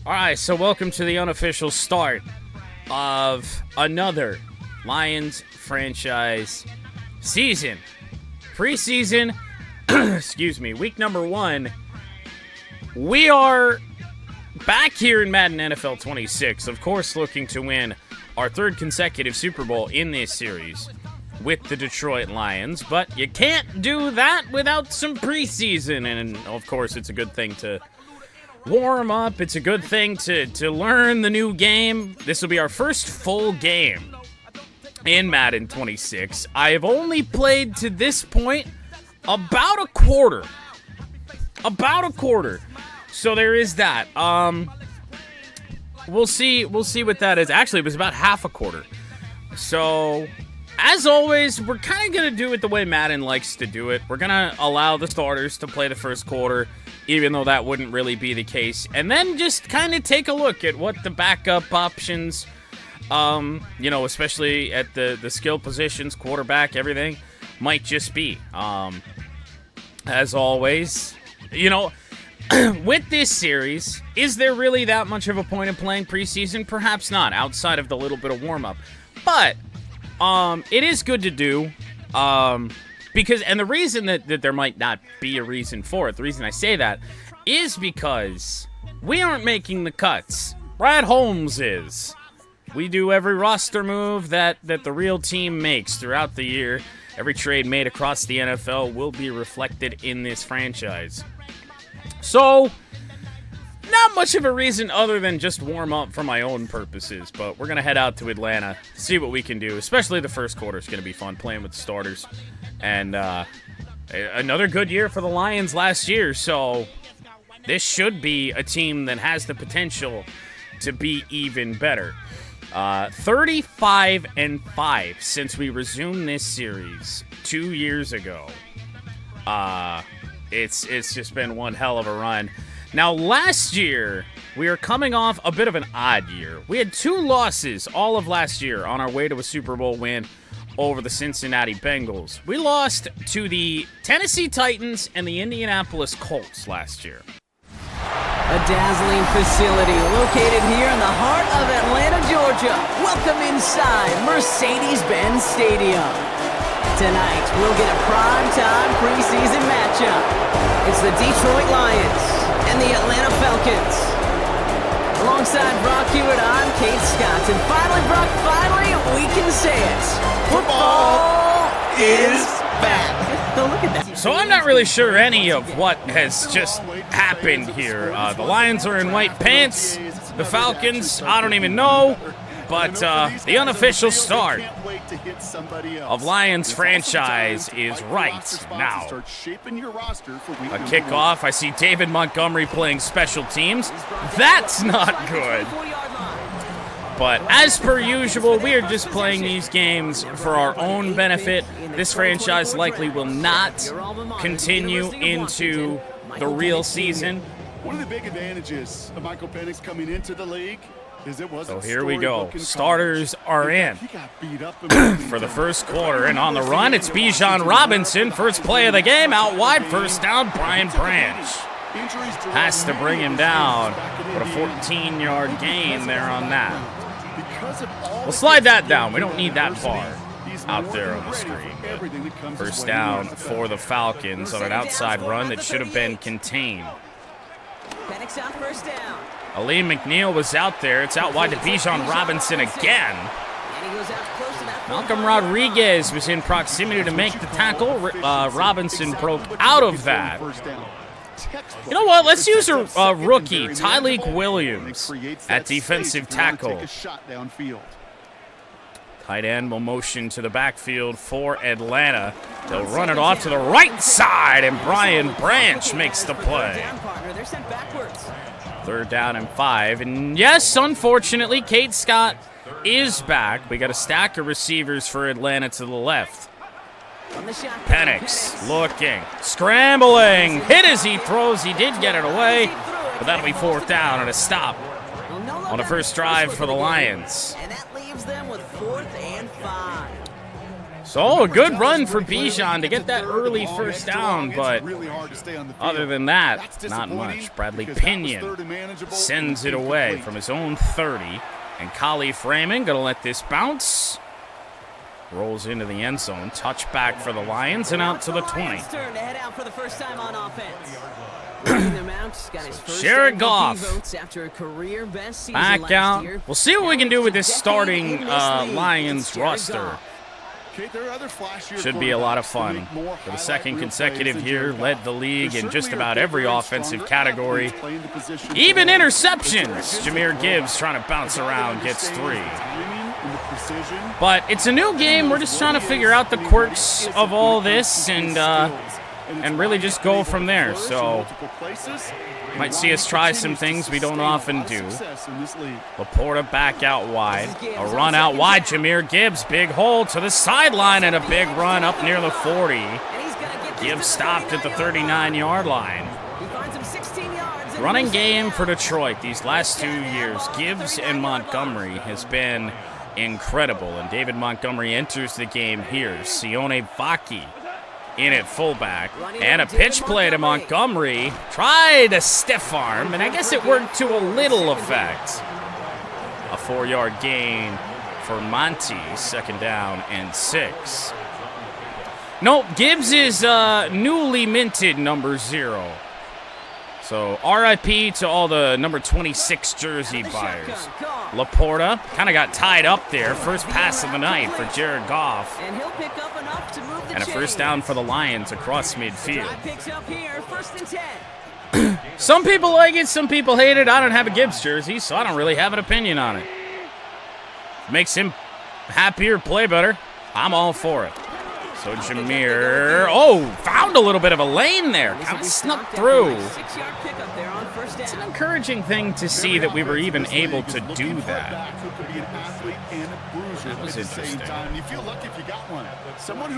Alright, so welcome to the unofficial start of another Lions franchise season. Preseason, excuse me, week number 1. We are back here in Madden NFL 26, of course looking to win our third consecutive Super Bowl in this series with the Detroit Lions, but you can't do that without some preseason, and of course it's a good thing to warm up. It's a good thing to learn the new game. This will be our first full game in Madden 26. I have only played to this point about a quarter. So there is that. We'll see what that is. Actually, it was about half a quarter. So, as always, we're kind of going to do it the way Madden likes to do it. We're going to allow the starters to play the first quarter, even though that wouldn't really be the case. And then just kind of take a look at what the backup options, especially at the skill positions, quarterback, everything, might just be. As always, with this series, is there really that much of a point in playing preseason? Perhaps not, outside of the little bit of warm-up. But it is good to do, because, and the reason that there might not be a reason for it, the reason I say that, is because we aren't making the cuts. Brad Holmes is. We do every roster move that the real team makes throughout the year. Every trade made across the NFL will be reflected in this franchise. So, not much of a reason other than just warm up for my own purposes, but we're going to head out to Atlanta, see what we can do, especially the first quarter is going to be fun, playing with the starters. And another good year for the Lions last year, so this should be a team that has the potential to be even better. 35-5 since we resumed this series 2 years ago. It's just been one hell of a run. Now, last year, we were coming off a bit of an odd year. We had 2 losses all of last year on our way to a Super Bowl win over the Cincinnati Bengals. We lost to the Tennessee Titans and the Indianapolis Colts last year. A dazzling facility located here in the heart of Atlanta, Georgia. Welcome inside Mercedes-Benz Stadium. Tonight, we'll get a prime-time preseason matchup. It's the Detroit Lions and the Atlanta Falcons. Alongside Brock Hewitt, I'm Kate Scott. And finally, Brock, we can say it. Football is back. Look at that. So I'm not really sure any of what has just happened here. The Lions are in white pants. The Falcons, I don't even know. But the unofficial start of Lions franchise is right now. A kickoff. I see David Montgomery playing special teams. That's not good. But as per usual, we are just playing these games for our own benefit. This franchise likely will not continue into the real season. One of the big advantages of Michael Penix coming into the league is it was. So here we go. Starters are in for the first quarter, and on the run, it's Bijan Robinson. First play of the game, out wide, first down, Brian Branch. Has to bring him down. But a 14-yard gain there on that. We'll slide that down. We don't need that far out there on the screen. First down for the Falcons on an outside run that should have been contained. Ali McNeil was out there. It's out wide to Bijan Robinson again. Malcolm Rodriguez was in proximity to make the tackle. Robinson broke out of that. You know what? Let's use a rookie, Tyleek Williams, at defensive tackle. Tight end will motion to the backfield for Atlanta. They'll run it off to the right side, and Brian Branch makes the play. Third down and 5. And yes, unfortunately, Kate Scott is back. We got a stack of receivers for Atlanta to the left. Penix looking, scrambling, hit as he throws. He did get it away, but that'll be 4th down and a stop on the first drive for the Lions. And that leaves them with 4th and 5. So a good run for Bijan to get that early first down, but other than that, not much. Bradley Pinion sends it away from his own 30, and Khalif Raymond going to let this bounce. Rolls into the end zone. Touchback for the Lions and out to the 20. Jared Goff back out. We'll see what we can do with this starting Lions roster. Should be a lot of fun. For the second consecutive year, led the league in just about every offensive category. Even interceptions. Jahmyr Gibbs trying to bounce around, gets 3. But it's a new game. We're just trying to figure out the quirks of all this and really just go from there. So might see us try some things we don't often do. Laporta back out wide. A run out wide. Jahmyr Gibbs, big hole to the sideline and a big run up near the 40. Gibbs stopped at the 39-yard line. Running game for Detroit these last 2 years. Gibbs and Montgomery has been incredible. And David Montgomery enters the game here. Sione Vaki in at fullback, and a pitch play to Montgomery. Tried a stiff arm, and I guess it worked to a little effect. A 4-yard gain for Monty, 2nd down and 6. No, Gibbs is newly minted number 0. So RIP to all the number 26 jersey buyers. Laporta kind of got tied up there. First pass of the night for Jared Goff. And a first down for the Lions across midfield. Some people like it, some people hate it. I don't have a Gibbs jersey, so I don't really have an opinion on it. Makes him happier, play better. I'm all for it. So Jahmyr, found a little bit of a lane there. Kind of snuck through. It's an encouraging thing to see that we were even able to do that. That was interesting.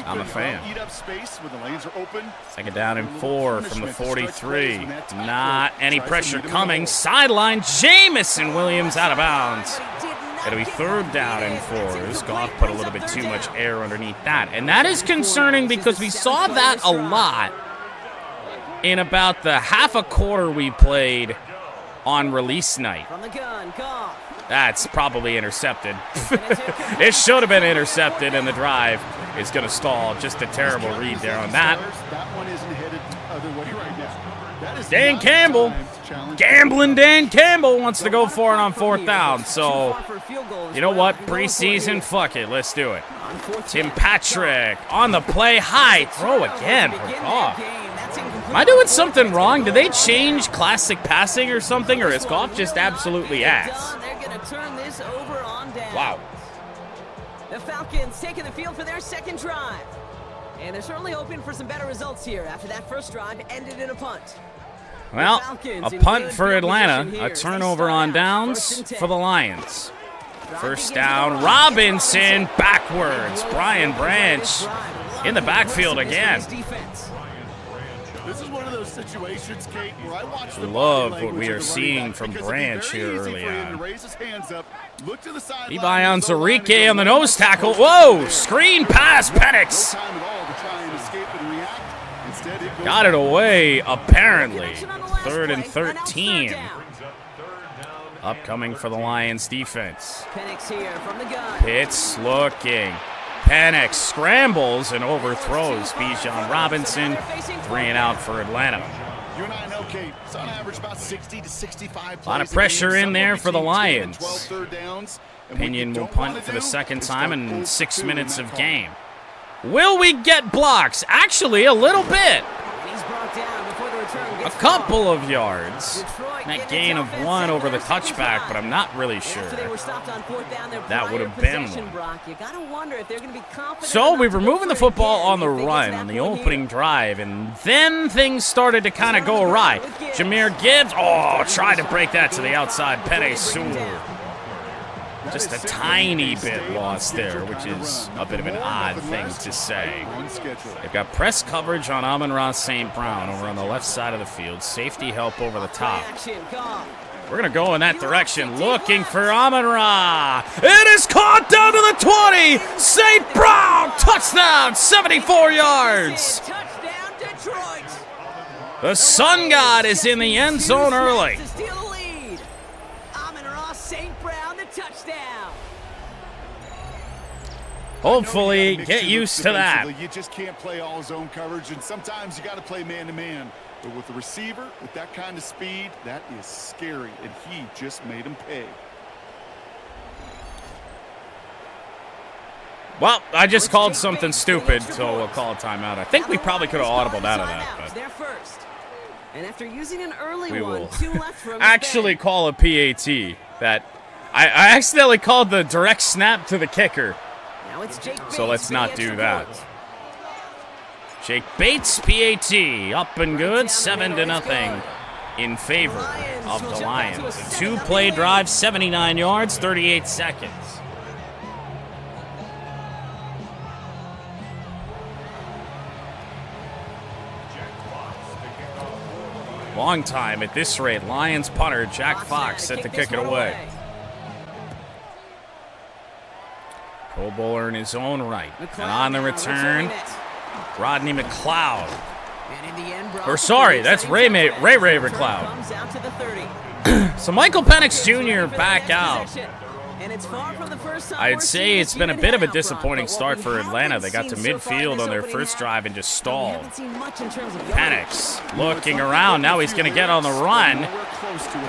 I'm a fan. 2nd down and 4 from the 43. Not any pressure coming. Sideline, Jamison Williams out of bounds. It'll be 3rd down and 4. As Goff put a little bit too much air underneath that. And that is concerning because we saw that a lot in about the half a quarter we played on release night. That's probably intercepted. It should have been intercepted, and the drive is going to stall. Just a terrible read there on that. Dan Campbell. Gambling Dan Campbell wants to go for it on 4th down. So, you know what? Preseason, fuck it. Let's do it. Tim Patrick on the play. High throw again for Goff. Am I doing something wrong? Did they change classic passing or something? Or is Goff just absolutely ass? Wow. The Falcons taking the field for their 2nd drive. And they're certainly hoping for some better results here after that first drive ended in a punt. Well, a punt for Atlanta, a turnover on downs for the Lions. First down, Robinson backwards. Brian Branch in the backfield again. This is one of those situations, Kate, where I watch the love what we are seeing from Branch here early on. Levi Onzarike on the nose tackle. Whoa, screen pass, Penix. Got it away, apparently. 3rd and 13. Upcoming for the Lions defense. Pitts looking. Penix scrambles and overthrows Bijan Robinson. 3 and out for Atlanta. A lot of pressure in there for the Lions. Pinion will punt for the 2nd time in 6 minutes of game. Will we get blocks? Actually, a little bit. A couple of yards. That gain of 1 over the touchback, but I'm not really sure. That would have been one. So we were moving the football on the run on the opening drive, and then things started to kind of go awry. Jahmyr Gibbs, tried to break that to the outside. Penei Sewell. Just a tiny bit lost there, which is a bit of an odd thing to say. They've got press coverage on Amon-Ra St. Brown over on the left side of the field. Safety help over the top. We're going to go in that direction, looking for Amon-Ra. It is caught down to the 20. St. Brown Touchdown, 74 yards. Touchdown, Detroit. The Sun God is in the end zone early. To steal the lead. Amon-Ra St. Brown, the touchdown. Hopefully, get used to that. You just can't play all zone coverage, and sometimes you got to play man-to-man. But with the receiver, with that kind of speed, that is scary, and he just made him pay. Well, I just called something stupid, so we'll call a timeout. I think we probably could have audibled out of that, but They're first. And after using an early we one, will 2 left from actually call a PAT. That I accidentally called the direct snap to the kicker, Now it's Jake so Bates let's for not the do extra that. point. Jake Bates, PAT, up and good, 7-0 in favor of the Lions. A 2-play drive, 79 yards, 38 seconds. Long time at this rate. Lions punter Jack Fox set to kick it away. Pro Bowler in his own right. And on the return, Rodney McLeod. Or sorry, that's Ray McLeod. Comes out to the 30. So Michael Penix Jr. back out. And it's far from the first time I'd we're say seeing it's this been a unit bit of a head out front, disappointing but what start we for Atlanta. They got to haven't seen so far midfield this on their opening first half, drive and just we stalled. haven't seen much in terms of Penix looking around. Now he's going to get on the run.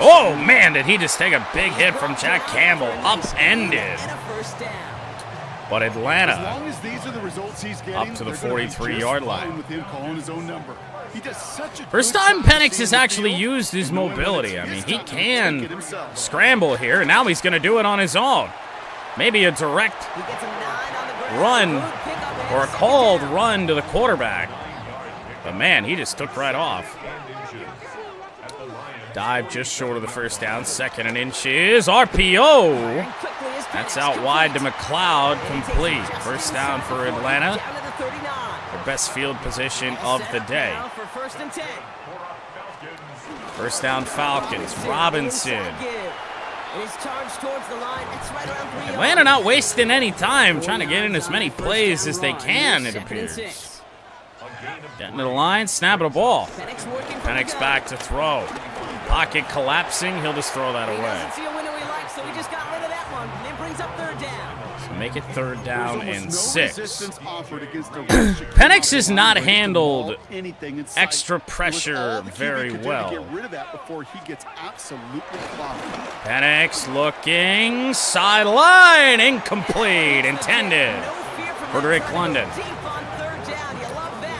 Oh, man, did he just take a big hit from Jack Campbell. Upended. and a first down. But As Atlanta long as these are the results he's getting, up to the they're gonna be just 43-yard fine line. with him calling his own number. He does such a First good time job Penix seeing has the actually field used his and knowing when mobility. it's I mean, his he time to take it can himself. scramble here, and now he's going to do it on his own. Maybe a direct He gets a 9 on the ground. run Good pickup and or a second called down. run to the quarterback. But man, he just took right off. Dive just short of the first down. 2nd and inches. RPO. And quickly is That's Penix out wide to complete. McLeod. Complete. First down for Atlanta. Down to the 39. Their best field position of the day. Now for 1st and 10. First down Falcons. Robinson. Inside give. It is charged towards the line. It's right around 3 yards. Atlanta not wasting any time trying to get in as many plays as they can, it 2nd and appears. 6. Getting to the line, snapping a ball. Penix working from the Penix gun. back to throw. Pocket collapsing, he'll just throw that He away. doesn't see a window he likes, so he just got rid of that one. And it brings up 3rd down. So make it 3rd down and No 6. resistance offered against the rush. Penix has not handled Anything in sight. extra It was pressure all the QB very could do to well. get rid of that before he gets absolutely clobbered. Penix looking sideline, incomplete, intended. No fear from For that Drake try to go London. deep on 3rd down. You love that.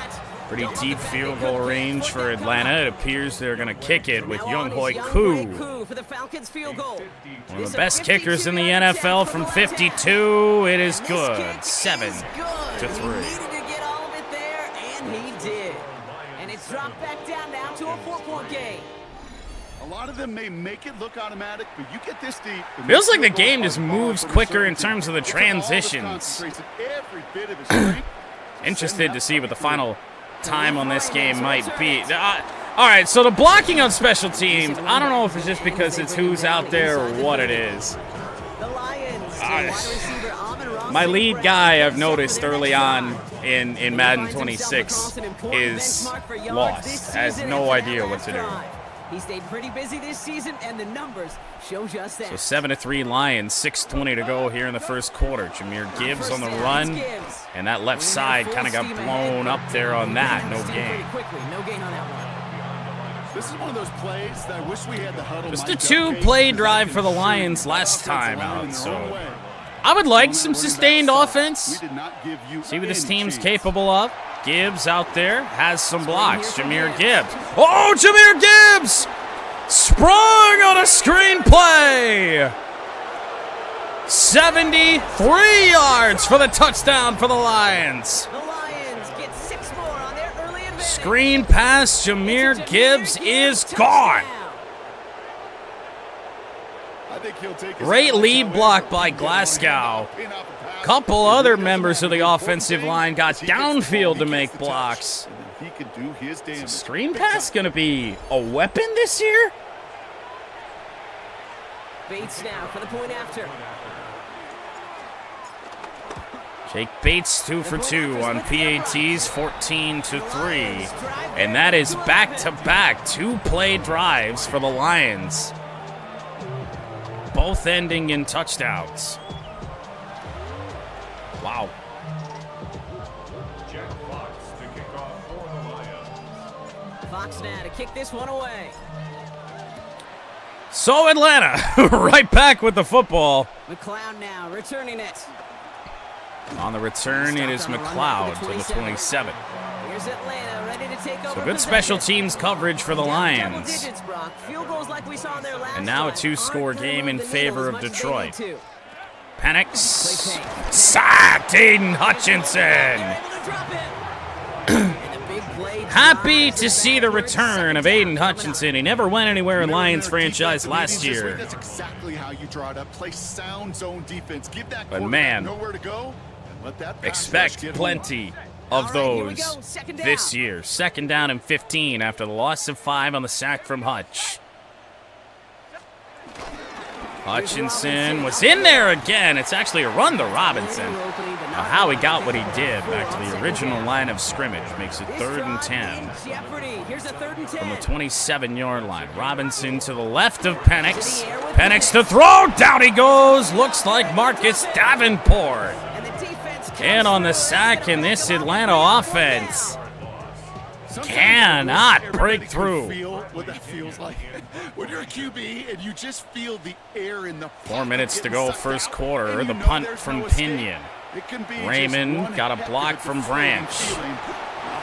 Pretty Don't look deep at that. field They goal could range kick for it. Atlanta. It appears they're going to kick it with Now on Younghoe is Koo. Koo for the Falcons field goal. One of the best kickers in the NFL from 52. It is good. 7 to 3. He needed to get all of it there, and he did. And it's dropped back down now to a 4-point game. A lot of them may make it look automatic, but you get this deep. and Feels this like the field game goal just are moves far from quicker in certainty. terms of the It took all of his transitions. concentration, every bit of his strength. Interested to see what the final time on this game might be. All right, so the blocking on special teams, I don't know if it's just because it's who's out there or what it is. The Lions. Ah, wide receiver Amon-Ra My St. lead Brown guy I've goes up noticed for the early next on drive. in Madden He finds himself 26 across an important is benchmark for yards lost. this Has season no after that idea what last to do. drive. He stayed pretty busy this season, and the numbers show just that. So 7-3 Lions, 6:20 to go here in the first quarter. Jameer Gibbs on the First down, run, it's Gibbs. and that left Moving side full kind of got steam blown ahead. up there on that. No Steam gain. pretty quickly. No gain on that one. This is one of those plays that I wish we had the huddle. Just a lined up, 2-play because drive I for the can Lions shoot last the offensive time line out, in their so own way. I would like On some that running sustained back side, offense. we did not give you See what this any team's chance. capable of. Gibbs out there has some blocks. Jameer Gibbs. Oh, Jameer Gibbs! Sprung on a screenplay! 73 yards for the touchdown for the Lions. The Lions get 6 more on their early advantage. Screen pass, Jameer Gibbs is gone. I think he'll take his Great approach lead however block by he can Glasgow. pin off a pass. Couple It other doesn't members of matter. the The offensive important line thing got is he gets the ball, downfield he to gets make the touch, blocks. and then he can do his damage. Screen Big pass time. going to be a weapon this year? Bates now for the point after. Jake Bates 2 for 2 on PATs, 14-3. And that is back-to-back 2-play drives for the Lions. Both ending in touchdowns. Wow. Fox now to kick this one away. So Atlanta, right back with the football. McLeod now returning it. On the return, it is McLeod to the 27. Here's Atlanta ready to take over. So good special teams coverage for the Lions. And now a 2-score game in favor of Detroit. Penix sacked Aiden Hutchinson. Happy to see the return of Aiden Hutchinson. He never went anywhere in Lions franchise last year. That's exactly how you draw it up. Play sound zone defense. Give that But man, nowhere to go. Let that expect plenty of those this year. 2nd down and 15 after the loss of 5 on the sack from Hutch. Hutchinson was in there again. It's actually a run to Robinson. How he got what he did back to the original line of scrimmage makes it 3rd and 10 from the 27-yard line. Robinson to the left of Penix. Penix to throw. Down he goes. Looks like Marcus Davenport. And on the sack in this Atlanta offense. Cannot break through. What that feels like when you're a QB and you just feel the air in the 4 minutes to go, first quarter. The punt from Pinion. Raymond got a block from Branch.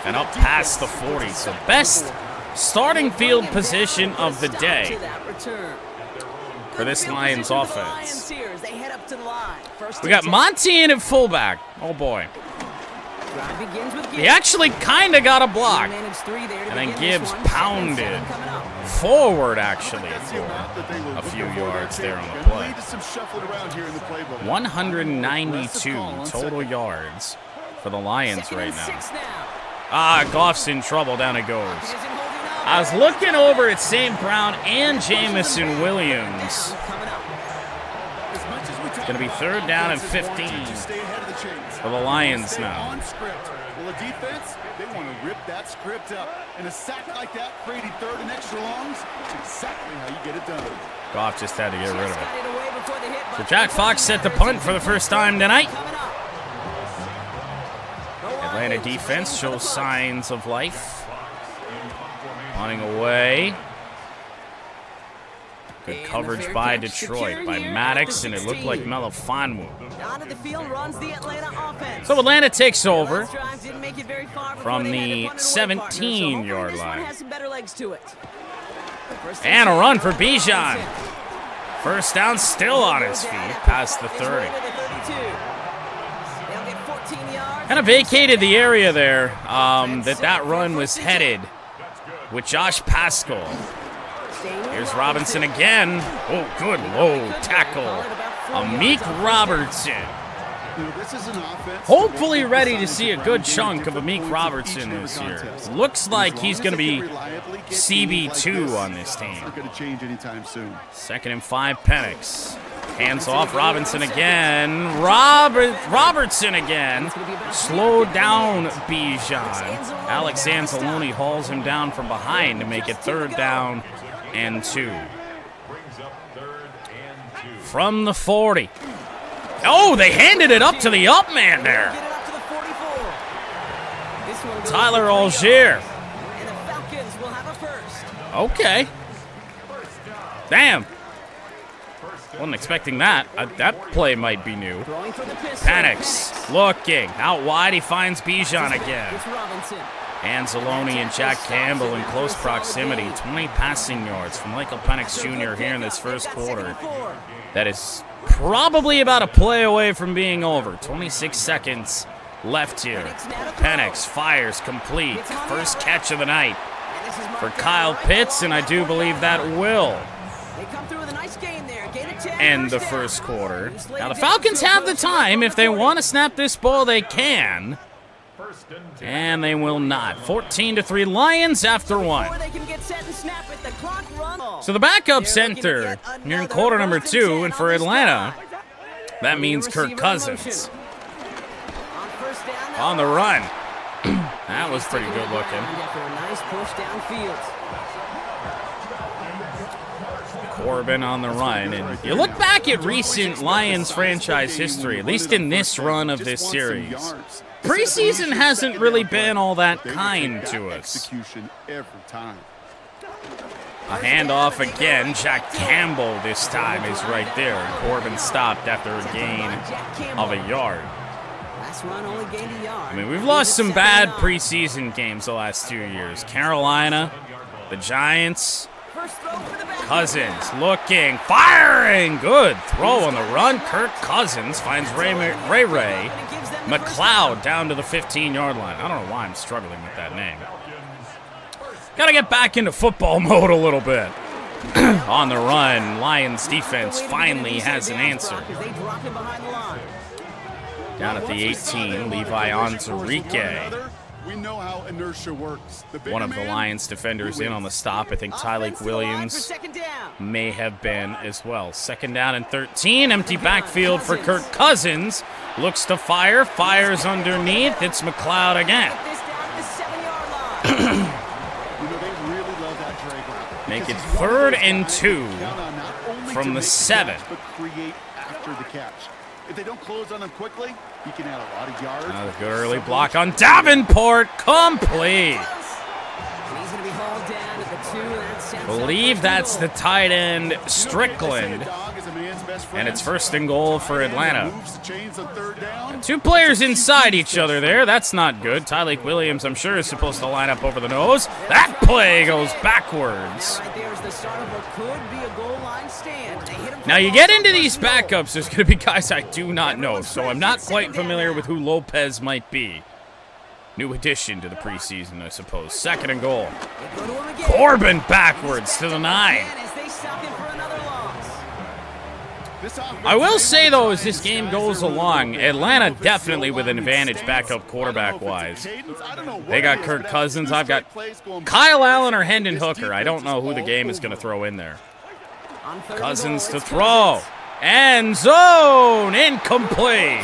And up past the 40. So best starting field position of the day for this Lions offense. We got Monty in at fullback. Oh boy. He actually kind of got a block. And then Gibbs pounded forward, actually, for a few yards there on the play. 192 total yards for the Lions right now. Goff's in trouble. Down it goes. I was looking over at St. Brown and Jamison Williams. It's going to be 3rd down and 15 for the Lions now. Well, the defense, they want to rip that script up. And a sack like that, creating 3rd and extra longs, is exactly how you get it done. Goff just had to get rid of it. So Jack Fox set the punt for the first time tonight. Atlanta defense shows signs of life. Punting away. Good coverage by Detroit, by Maddox, and it looked like Melifonwu. So Atlanta takes over from the 17-yard line. And a run for Bijan. First down, still on his feet, past the 30. Kind of vacated the area there that run was headed with Josh Paschal. Here's Robinson again. Oh, good low tackle. Amik Robertson. Hopefully ready to see a good chunk of Amik Robertson this year. Looks like he's going to be CB2 on this team. 2nd and 5, Penix. Hands off, Robinson again. Robertson again. Slow down Bijan. Alex Anzalone hauls him down from behind to make it 3rd down and 2. From the 40. Oh, they handed it up to the up man there. Tyler Algier. Okay. Damn. Wasn't expecting that. That play might be new. Penix looking. Out wide, he finds Bijan again. Anzalone and Jack Campbell in close proximity. 20 passing yards from Michael Penix Jr. here in this first quarter. That is probably about a play away from being over. 26 seconds left here. Penix fires complete. First catch of the night for Kyle Pitts, and I do believe that will end the first quarter. Now the Falcons have the time. If they want to snap this ball, they can. And they will not. 14-3 Lions after 1. So the backup center here in quarter number 2, and for Atlanta, that means Kirk Cousins. on the run. That was pretty good looking. After a nice push downfield. Corbin on the run. And you look back at recent Lions franchise history, at least in this run of this series. Preseason hasn't really been all that kind to us. A handoff again. Jack Campbell this time is right there. Corbin stopped after a gain of a yard. I mean, we've lost some bad preseason games the last 2 years. Carolina, the Giants, Cousins looking, firing. Good throw on the run. Kirk Cousins finds Ray McLeod down to the 15-yard line. I don't know why I'm struggling with that name. Got to get back into football mode a little bit. On the run, Lions defense finally has an answer. Down at the 18, Levi Onzarike. We know how inertia works. One of the Lions defenders in on the stop. I think Tyleek Williams may have been as well. 2nd down and 13. Empty backfield for Kirk Cousins. Looks to fire. Fires underneath. It's McLeod again. Make it 3rd and 2 from the 7. If they don't close on him quickly, he can add a lot of yards. Another good early block on Davenport. Complete. Believe that's the tight end, Strickland. And it's 1st and goal for Atlanta. 2 players inside each other there. That's not good. Tyleek Williams, I'm sure, is supposed to line up over the nose. That play goes backwards. Now, you get into these backups, there's going to be guys I do not know, so I'm not quite familiar with who Lopez might be. New addition to the preseason, I suppose. 2nd and goal. Corbin backwards to the 9. I will say, though, as this game goes along, Atlanta definitely with an advantage backup quarterback-wise. They got Kirk Cousins. I've got Kyle Allen or Hendon Hooker. I don't know who the game is going to throw in there. Cousins to throw. End zone. Incomplete.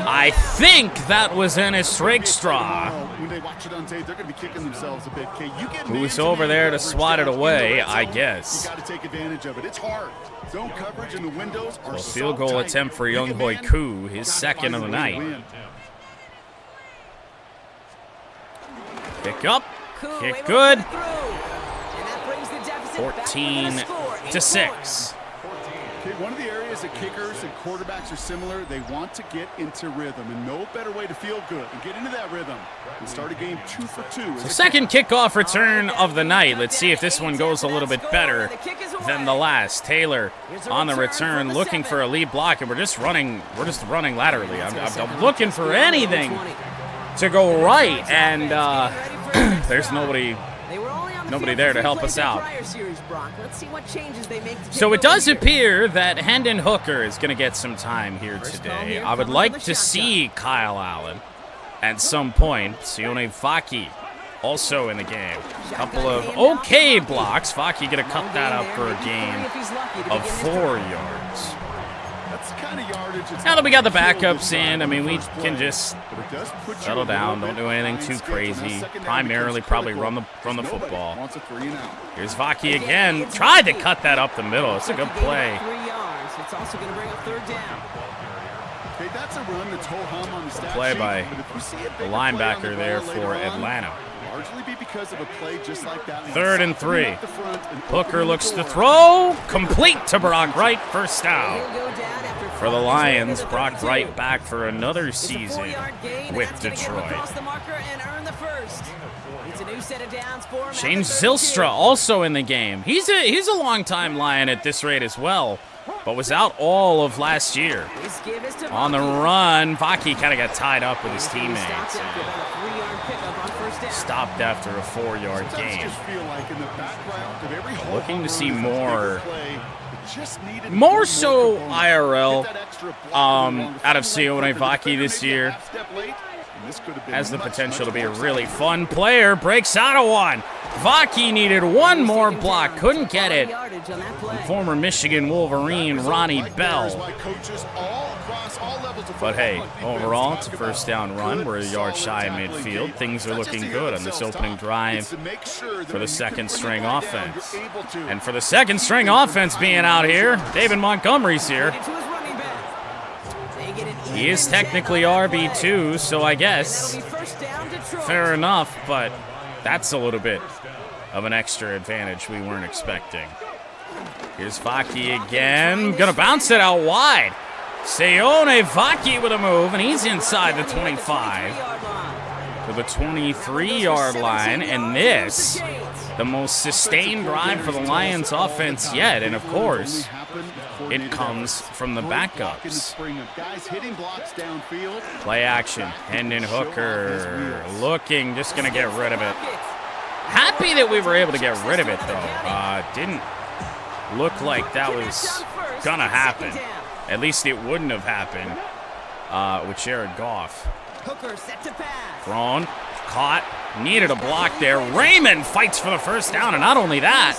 I think that was Ennis Rakestraw. Who's over there to swat it away, I guess. So field goal attempt for Younghoe Koo, his 2nd of the night. Kick up. Kick good. 14-6. One of the areas that kickers and quarterbacks are similar, they want to get into rhythm, and no better way to feel good and get into that rhythm and start a game 2 for 2. So 2nd kickoff return of the night. Let's see if this one goes a little bit better than the last. Taylor on the return, looking for a lead block, and we're just running laterally. I'm looking for anything to go right, and there's nobody there to help us out. So it does appear that Hendon Hooker is going to get some time here today. I would like to see Kyle Allen at some point. Sione Faki also in the game. A couple of okay blocks. Faki going to cut that up for a gain of 4 yards. Now that we got the backups in, I mean, we can just settle down, don't do anything too crazy. Primarily probably run the football. Here's Vaki again. Tried to cut that up the middle. It's a good play. Play by the linebacker there for Atlanta. 3rd and 3. Hooker looks to throw. Complete to Brock Wright. 1st down. For the Lions, Brock Wright back for another season with Detroit. Shane Zylstra also in the game. He's a long-time Lion at this rate as well, but was out all of last year. On the run, Vaki kind of got tied up with his teammates. Stopped after a 4-yard gain. Looking to see more so IRL out of Sione Vaki this year. Has the potential to be a really fun player. Breaks out of one. Vaki needed one more block, couldn't get it. Former Michigan Wolverine Ronnie Bell. But hey, overall, it's a first down run. We're a yard shy of midfield. Things are looking good on this opening drive for the second string offense. And for the second string offense being out here, David Montgomery's here. He is technically RB2, so I guess fair enough, but that's a little bit of an extra advantage we weren't expecting. Here's Vaki again. Gonna bounce it out wide. Seone Vaki with a move, and he's inside the 25 to the 23-yard line. And this, the most sustained drive for the Lions offense yet. And of course, it comes from the backups. Play action. Hendon Hooker looking, just gonna get rid of it. Happy that we were able to get rid of it, though. Didn't look like that was gonna happen. At least it wouldn't have happened with Jared Goff. Thrown, caught, needed a block there. Raymond fights for the first down, and not only that,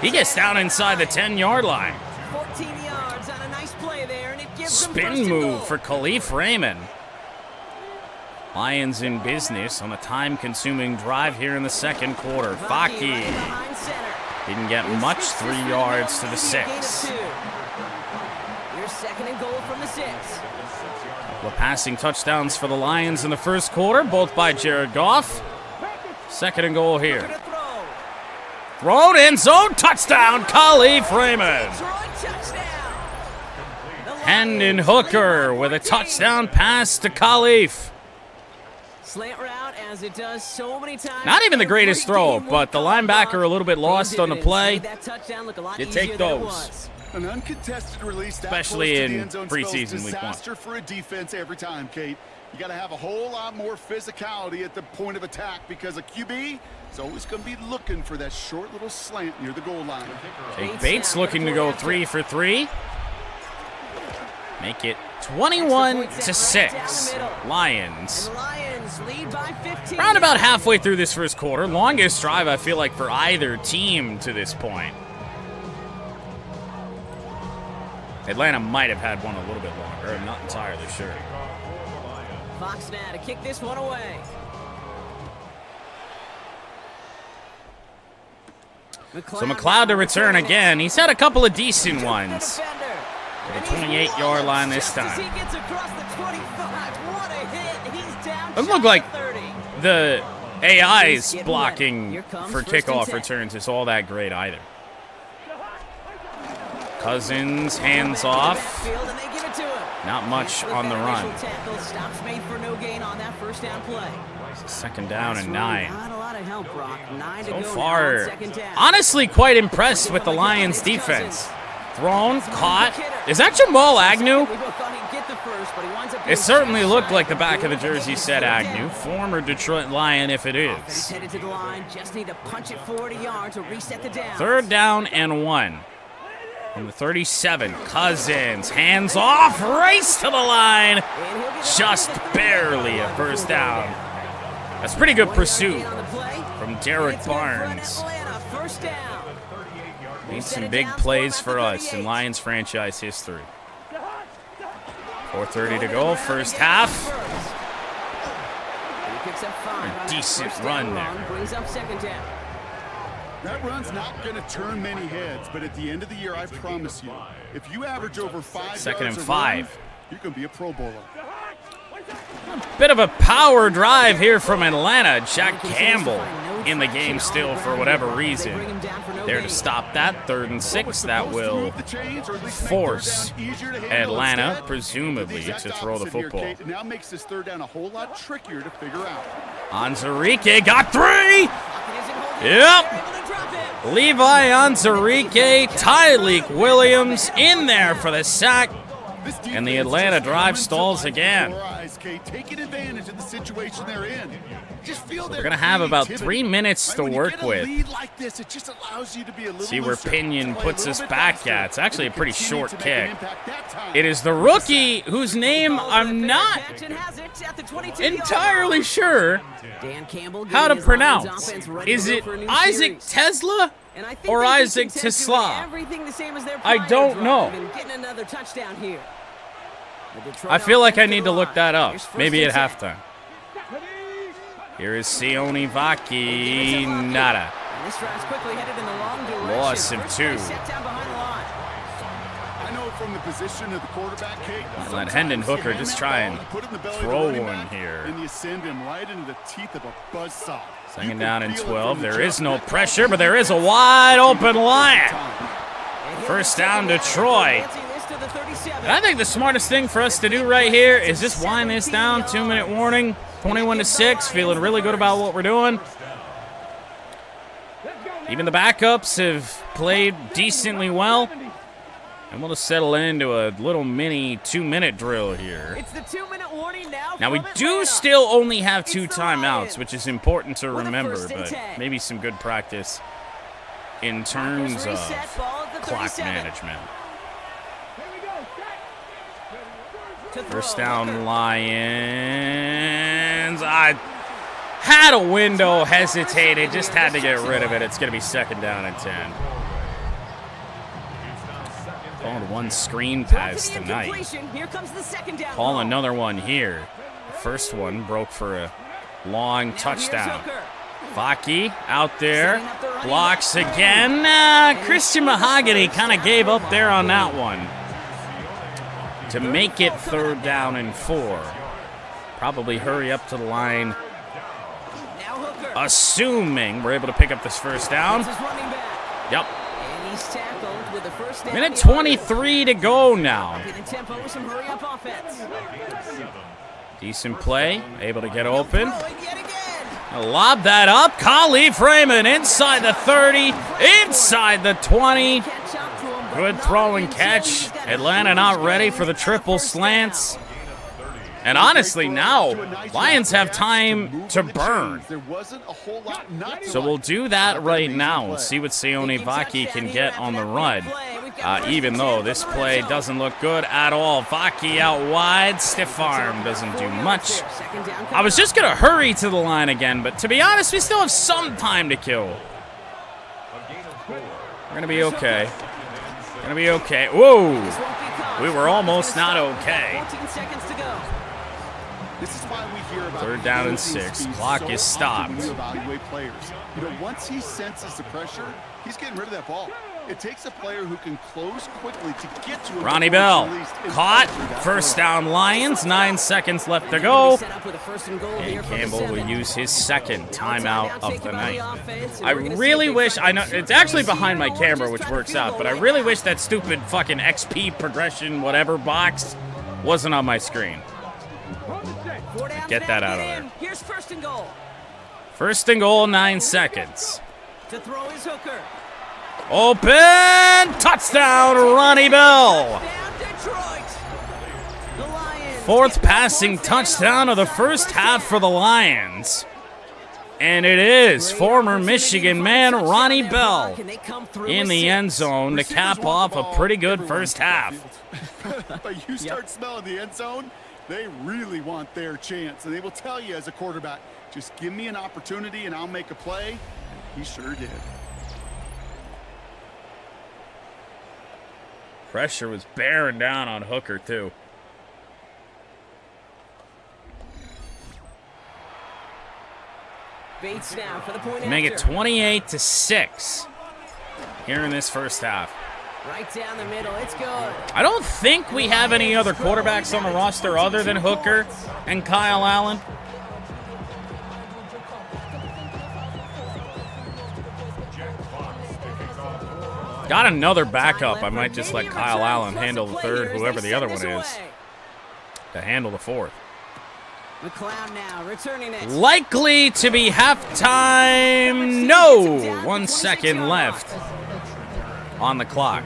he gets down inside the 10-yard line. Spin move for Khalif Raymond. Lions in business on a time-consuming drive here in the second quarter. Vaki didn't get much, 3 yards to the 6. Second and goal from the 6. Couple of passing touchdowns for the Lions in the first quarter, both by Jared Goff. Second and goal here. Thrown end zone, touchdown, Khalif Raymond. Hendon Hooker with a touchdown pass to Khalif. Slant route as it does so many times. Not even the greatest throw, but the linebacker a little bit lost on the play. You take those. An uncontested release, especially in preseason week 1. For a defense every time, Kate. You got to have a whole lot more physicality at the point of attack because a QB is always going to be looking for that short little slant near the goal line. Jake Bates looking to go 3 for 3. Make it 21-6. Lions. Round about halfway through this first quarter. Longest drive, I feel like, for either team to this point. Atlanta might have had one a little bit longer. I'm not entirely sure. Fox now to kick this one away. So McLeod to return again. He's had a couple of decent ones. To the 28-yard line this time. Doesn't look like the AI's blocking for kickoff returns is all that great either. Cousins, hands off. Not much on the run. Second down and 9. So far, honestly quite impressed with the Lions defense. Thrown, caught. Is that Jamal Agnew? It certainly looked like the back of the jersey said Agnew. Former Detroit Lion if it is. Third down and 1. From the 37, Cousins, hands off, race to the line. Just barely a first down. That's pretty good pursuit from Derek Barnes. Made some big plays for us in Lions franchise history. 4:30 to go, first half. A decent run there. That run's not going to turn many heads, but at the end of the year, I promise you, if you average over 5 second and yards 5, run, you're going to be a Pro Bowler. Bit of a power drive here from Atlanta. Jack Campbell in the game still for whatever reason. There to stop that. 3rd and 6. That will force Atlanta, presumably, to throw the football. It now makes this third down a whole lot trickier to figure out. Onwuzurike got 3. Yep. Levi Onwuzurike, Tyleik Williams in there for the sack. And the Atlanta drive stalls again. Kate, taking advantage of the situation they're in. Just feel We're going to have about 3 minutes to work with. Like this, it just allows you to be a little See where looser, Pinion play a puts little us bit back faster, at. It's actually a and pretty continue short to make kick. an impact that time. It is the rookie whose name I'm not entirely sure how to pronounce. Is it Isaac Tesla or Isaac Tesla? I don't know. I feel like I need to look that up. Maybe at halftime. Here is Sione Vaki. Nada. Loss of 2. I know from the position of the quarterback, Kate. Let Hendon Hooker just try and throw one here. And you send him right into the teeth of a buzzsaw. Second down and 12. There is no pressure, but there is a wide open Lion. First down, Detroit. And I think the smartest thing for us to do right here is just wind this down. 2-minute warning, 21-6. Feeling really good about what we're doing. Even the backups have played decently well. And we'll just settle into a little mini 2-minute drill here. It's the 2-minute warning now. Now, we do still only have 2 timeouts, which is important to remember, but maybe some good practice in terms of clock management. First down, Lions. I had a window, hesitated, just had to get rid of it. It's going to be second down and 10. Called one screen pass tonight. Call another one here. The first one broke for a long touchdown. Vaki out there. Blocks again. Christian Mahogany kind of gave up there on that one. To make it third down and 4. Probably hurry up to the line. Assuming we're able to pick up this first down. Yep. Minute 23 to go now. Decent play. Able to get open. Lob that up. Khalif Raymond inside the 30. Inside the 20. Good throw and catch. Atlanta not ready for the triple slants. And honestly, now, Lions have time to burn. So we'll do that right now. We'll see what Sione Vaki can get on the run. Even though this play doesn't look good at all. Vaki out wide. Stiff arm doesn't do much. I was just going to hurry to the line again, but to be honest, we still have some time to kill. We're going to be okay. Going to be okay. Whoa! We were almost not okay. This is why we hear about third down and 6. Clock is stopped. Evaluate players. You know, once he senses the pressure, he's getting rid of that ball. It takes a player who can close quickly to get to him. Ronnie Bell caught. First down Lions. 9 seconds left to go. And Campbell will use his second timeout of the night. I really wish, I know it's actually behind my camera, which works out, but I really wish that stupid fucking XP progression whatever box wasn't on my screen. Get that out of there. Here's first and goal. First and goal, 9 seconds. To throw is Hooker. Open! Touchdown, Ronnie Bell. Fourth passing touchdown of the first half for the Lions. And it is former Michigan man Ronnie Bell in the end zone to cap off a pretty good first half. But you start smelling the end zone, they really want their chance. And they will tell you as a quarterback, just give me an opportunity and I'll make a play. He sure did. Pressure was bearing down on Hooker, too. Bates now for the point Make it after. 28-6 here in this first half. Right down the middle, it's good. I don't think we have any other quarterbacks on the roster other than Hooker and Kyle Allen. Got another backup. I might just let Kyle Allen handle the third, whoever the other one is, to handle the fourth. McLeod now returning it. Likely to be halftime. No! 1 second left on the clock.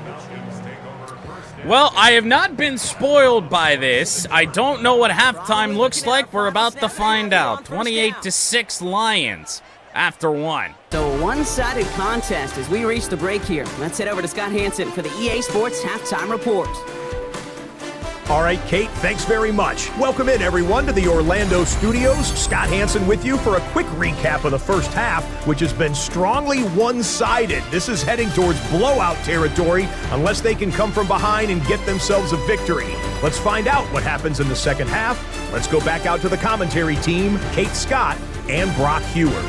Well, I have not been spoiled by this. I don't know what halftime looks like. We're about to find out. 28-6 Lions after one. So a one-sided contest as we reach the break here. Let's head over to Scott Hansen for the EA Sports Halftime Report. All right, Kate, thanks very much. Welcome in, everyone, to the Orlando studios. Scott Hansen with you for a quick recap of the first half, which has been strongly one-sided. This is heading towards blowout territory unless they can come from behind and get themselves a victory. Let's find out what happens in the second half. Let's go back out to the commentary team, Kate Scott and Brock Hewer.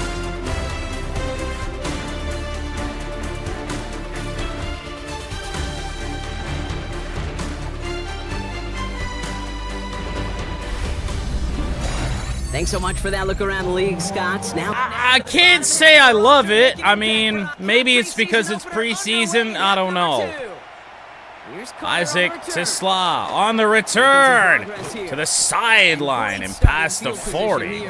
Thanks so much for that look around the league, Scott. Now, I can't say I love it. I mean, maybe it's because it's preseason. I don't know. Isaac Tisla on the return to the sideline and past the 40.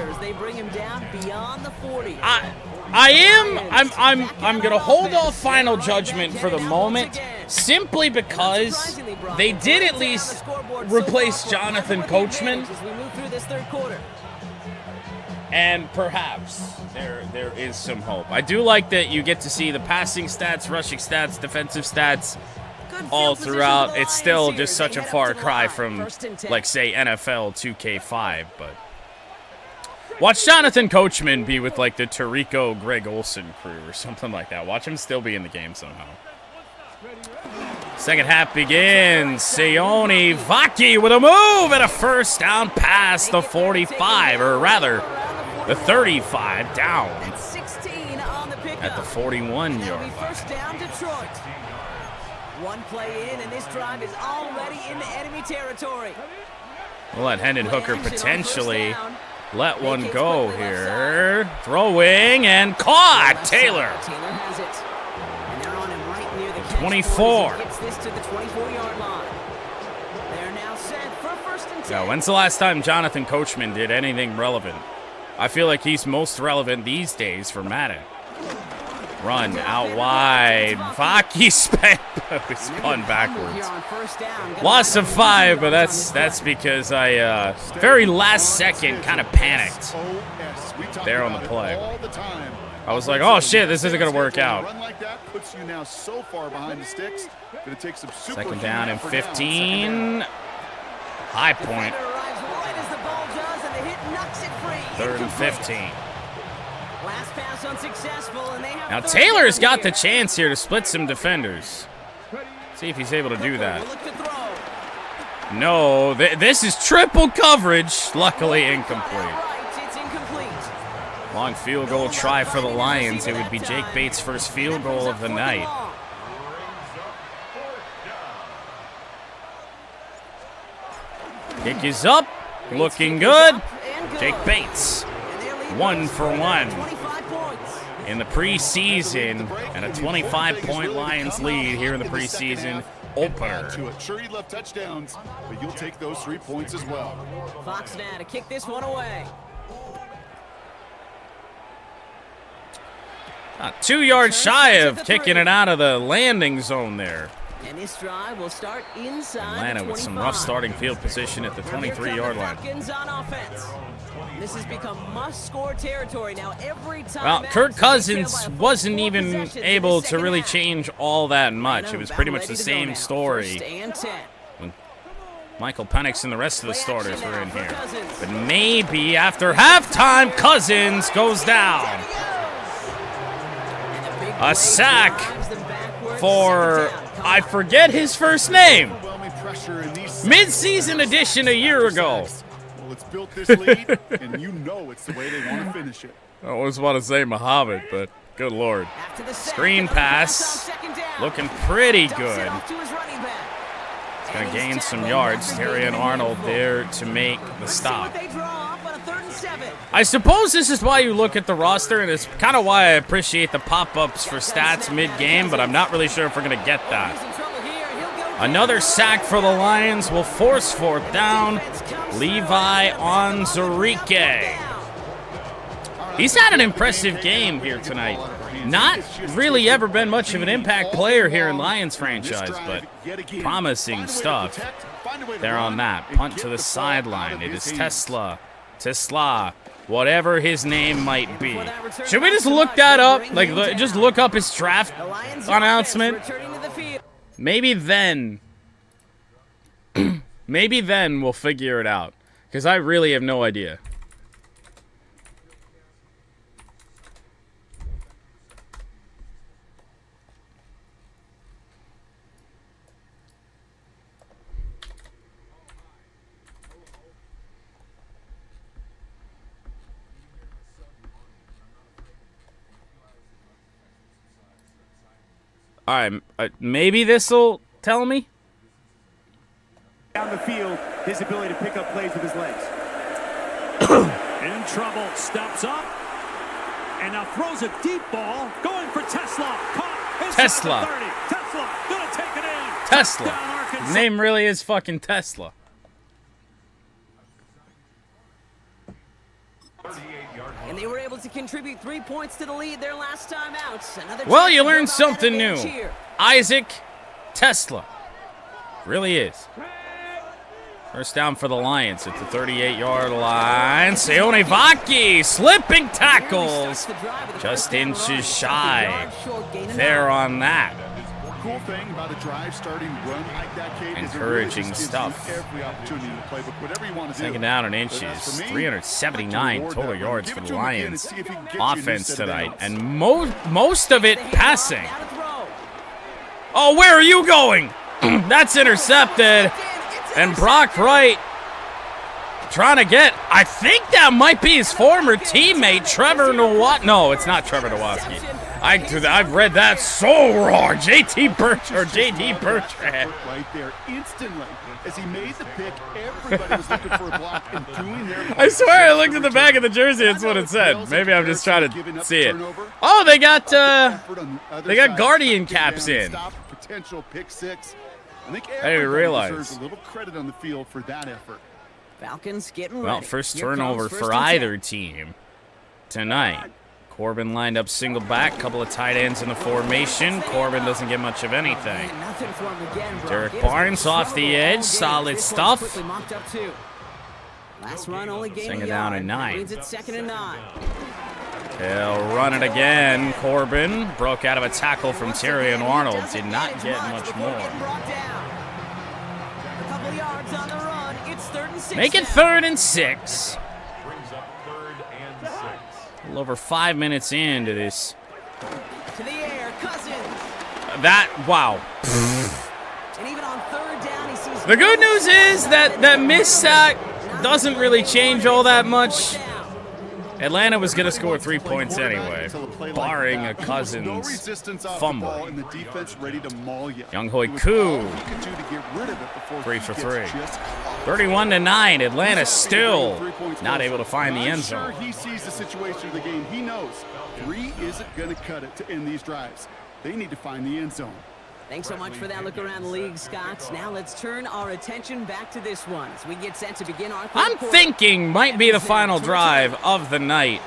I'm gonna hold off final judgment for the moment, simply because they did at least replace Jonathan Coachman. And perhaps there is some hope. I do like that you get to see the passing stats, rushing stats, defensive stats all throughout. It's still just such a far cry from, like, say, NFL 2K5. But watch Jonathan Coachman be with, like, the Tirico Greg Olsen crew or something like that. Watch him still be in the game somehow. Second half begins. Sione Vaki with a move and a first down pass the 45, or rather, the 35 down at the 41-yard line. First down, Detroit. One play in, and this drive is already into enemy territory. We'll let Hendon Hooker potentially let one go here. Throwing and caught. Taylor. Taylor has it. And they're on him right near the 24. Gets this to the 24-yard line. They're now set for first and 10. Yeah, when's the last time Jonathan Coachman did anything relevant? I feel like he's most relevant these days for Madden. Run out wide. Vaki spun backwards. Loss of 5, but that's because I very last second kind of panicked there on the play. I was like, oh shit, this isn't gonna work out. Second down and 15. High point. Third and 15. Now Taylor's got the chance here to split some defenders. See if he's able to do that. No, this is triple coverage. Luckily incomplete. Long field goal try for the Lions. It would be Jake Bates' first field goal of the night. Kick is up. Looking good. Jake Bates. 1 for 1 in the preseason, and a 25-point Lions lead here in the preseason opener. Sure, you love touchdowns, but you'll take those 3 points as well. Fox now to kick this one away. 2 yards shy of kicking it out of the landing zone there. And this drive will start inside Atlanta with some rough starting field position at the 23-yard line. This has become must-score territory now every time. Well, Kirk Cousins wasn't even able to really change all that much. It was pretty much the same story when Michael Penix and the rest of the starters were in here. But maybe after halftime, Cousins goes down. A sack for, I forget his first name, mid-season edition a year ago. Well, it's built this lead, and you know it's the way they want to finish it. I always want to say Muhammad, but good Lord. Screen pass, looking pretty good. It's going to gain some yards. Terry and Arnold there to make the stop. I suppose this is why you look at the roster, and it's kind of why I appreciate the pop-ups for stats mid-game, but I'm not really sure if we're going to get that. Another sack for the Lions will force fourth down. Levi Onzarike. He's had an impressive game here tonight. Not really ever been much of an impact player here in Lions franchise, but promising stuff. There on that. Punt to the sideline. It is Tesla, whatever his name might be. Should we just look that up? Like, just look up his draft announcement? Maybe then. Maybe then we'll figure it out. Because I really have no idea. All right, maybe this will tell me. Down the field, his ability to pick up plays with his legs. In trouble, steps up, and now throws a deep ball, going for Tesla. Caught Tesla. The 30. Tesla gonna take it in. Tesla. Touchdown, His name really is fucking Tesla. And they were able to contribute 3 points to the lead their last time out. Well, you learned something new. Isaac Tesla. Really is. First down for the Lions at the 38-yard line. Sione Vaki slipping tackles. Just inches shy. There on that. Cool thing about a drive starting run like that, Kate, encouraging stuff. Every opportunity to play, but whatever you want to do. Second down and inches. 379 total yards for the Lions offense tonight, and most of it passing. Oh, where are you going? That's intercepted. And Brock Wright trying to get, I think that might be his former teammate, Trevor Nowatzki. No, it's not Trevor Nowatzki. I've read that so wrong. JD Bertrand. Right there instantly. As he made the pick, everybody was looking for a block and doing their part. I swear I looked at the back of the jersey, that's what it said. Maybe I'm just trying to see it. Oh, they got Guardian caps in. Potential pick six. I think I didn't realize. Deserves a little credit on the field for that effort. Falcons getting ready. Well, first turnover for either team tonight. Corbin lined up single back, couple of tight ends in the formation. Corbin doesn't get much of anything. Derek Barnes off the edge, solid stuff. Second down and 9. He'll run it again. Corbin broke out of a tackle from Terrion Arnold. Did not get much more. Make it 3rd and 6. A little over 5 minutes into this. To the air, Cousins. Wow. And even on 3rd down, he sees the good news is that missed sack doesn't really change all that much. Atlanta was going to score 3 points anyway, barring a Cousins fumble. Young Hoi Koo, 3 for 3. 31-9, Atlanta still not able to find the end zone. He sees the situation of the game. He knows 3 isn't going to cut it to end these drives. They need to find the end zone. Thanks so much for that look around the league, Scott. Now let's turn our attention back to this one as we get set to begin our I'm thinking might be the final drive of the night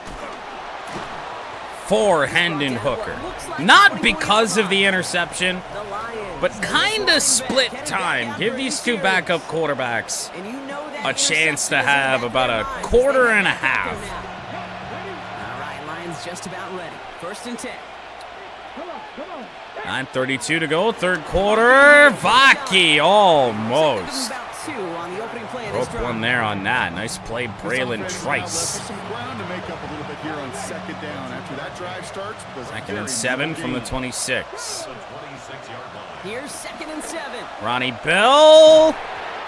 for Hendon Hooker. Not because of the interception, but kind of split time. Give these two backup quarterbacks a chance to have about a quarter and a half. All right, Lions just about ready. 1st and 10. 9:32 to go, 3rd quarter. Vaki almost broke one there on that. Nice play, Braylon Trice. 2nd and 7 from the 26. Here's 2nd and 7. Ronnie Bell,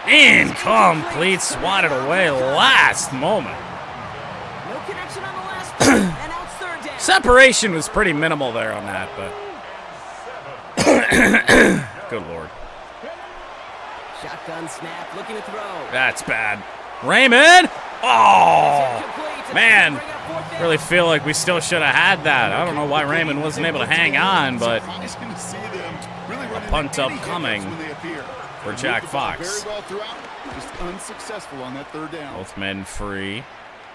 incomplete, swatted away last moment. No connection on the last play, and now it's 3rd down. Separation was pretty minimal there on that, but good Lord. Shotgun snap, looking to throw. That's bad. Raymond! Oh, man. Really feel like we still should have had that. I don't know why Raymond wasn't able to hang on, but a punt up coming for Jack Fox. Both men free.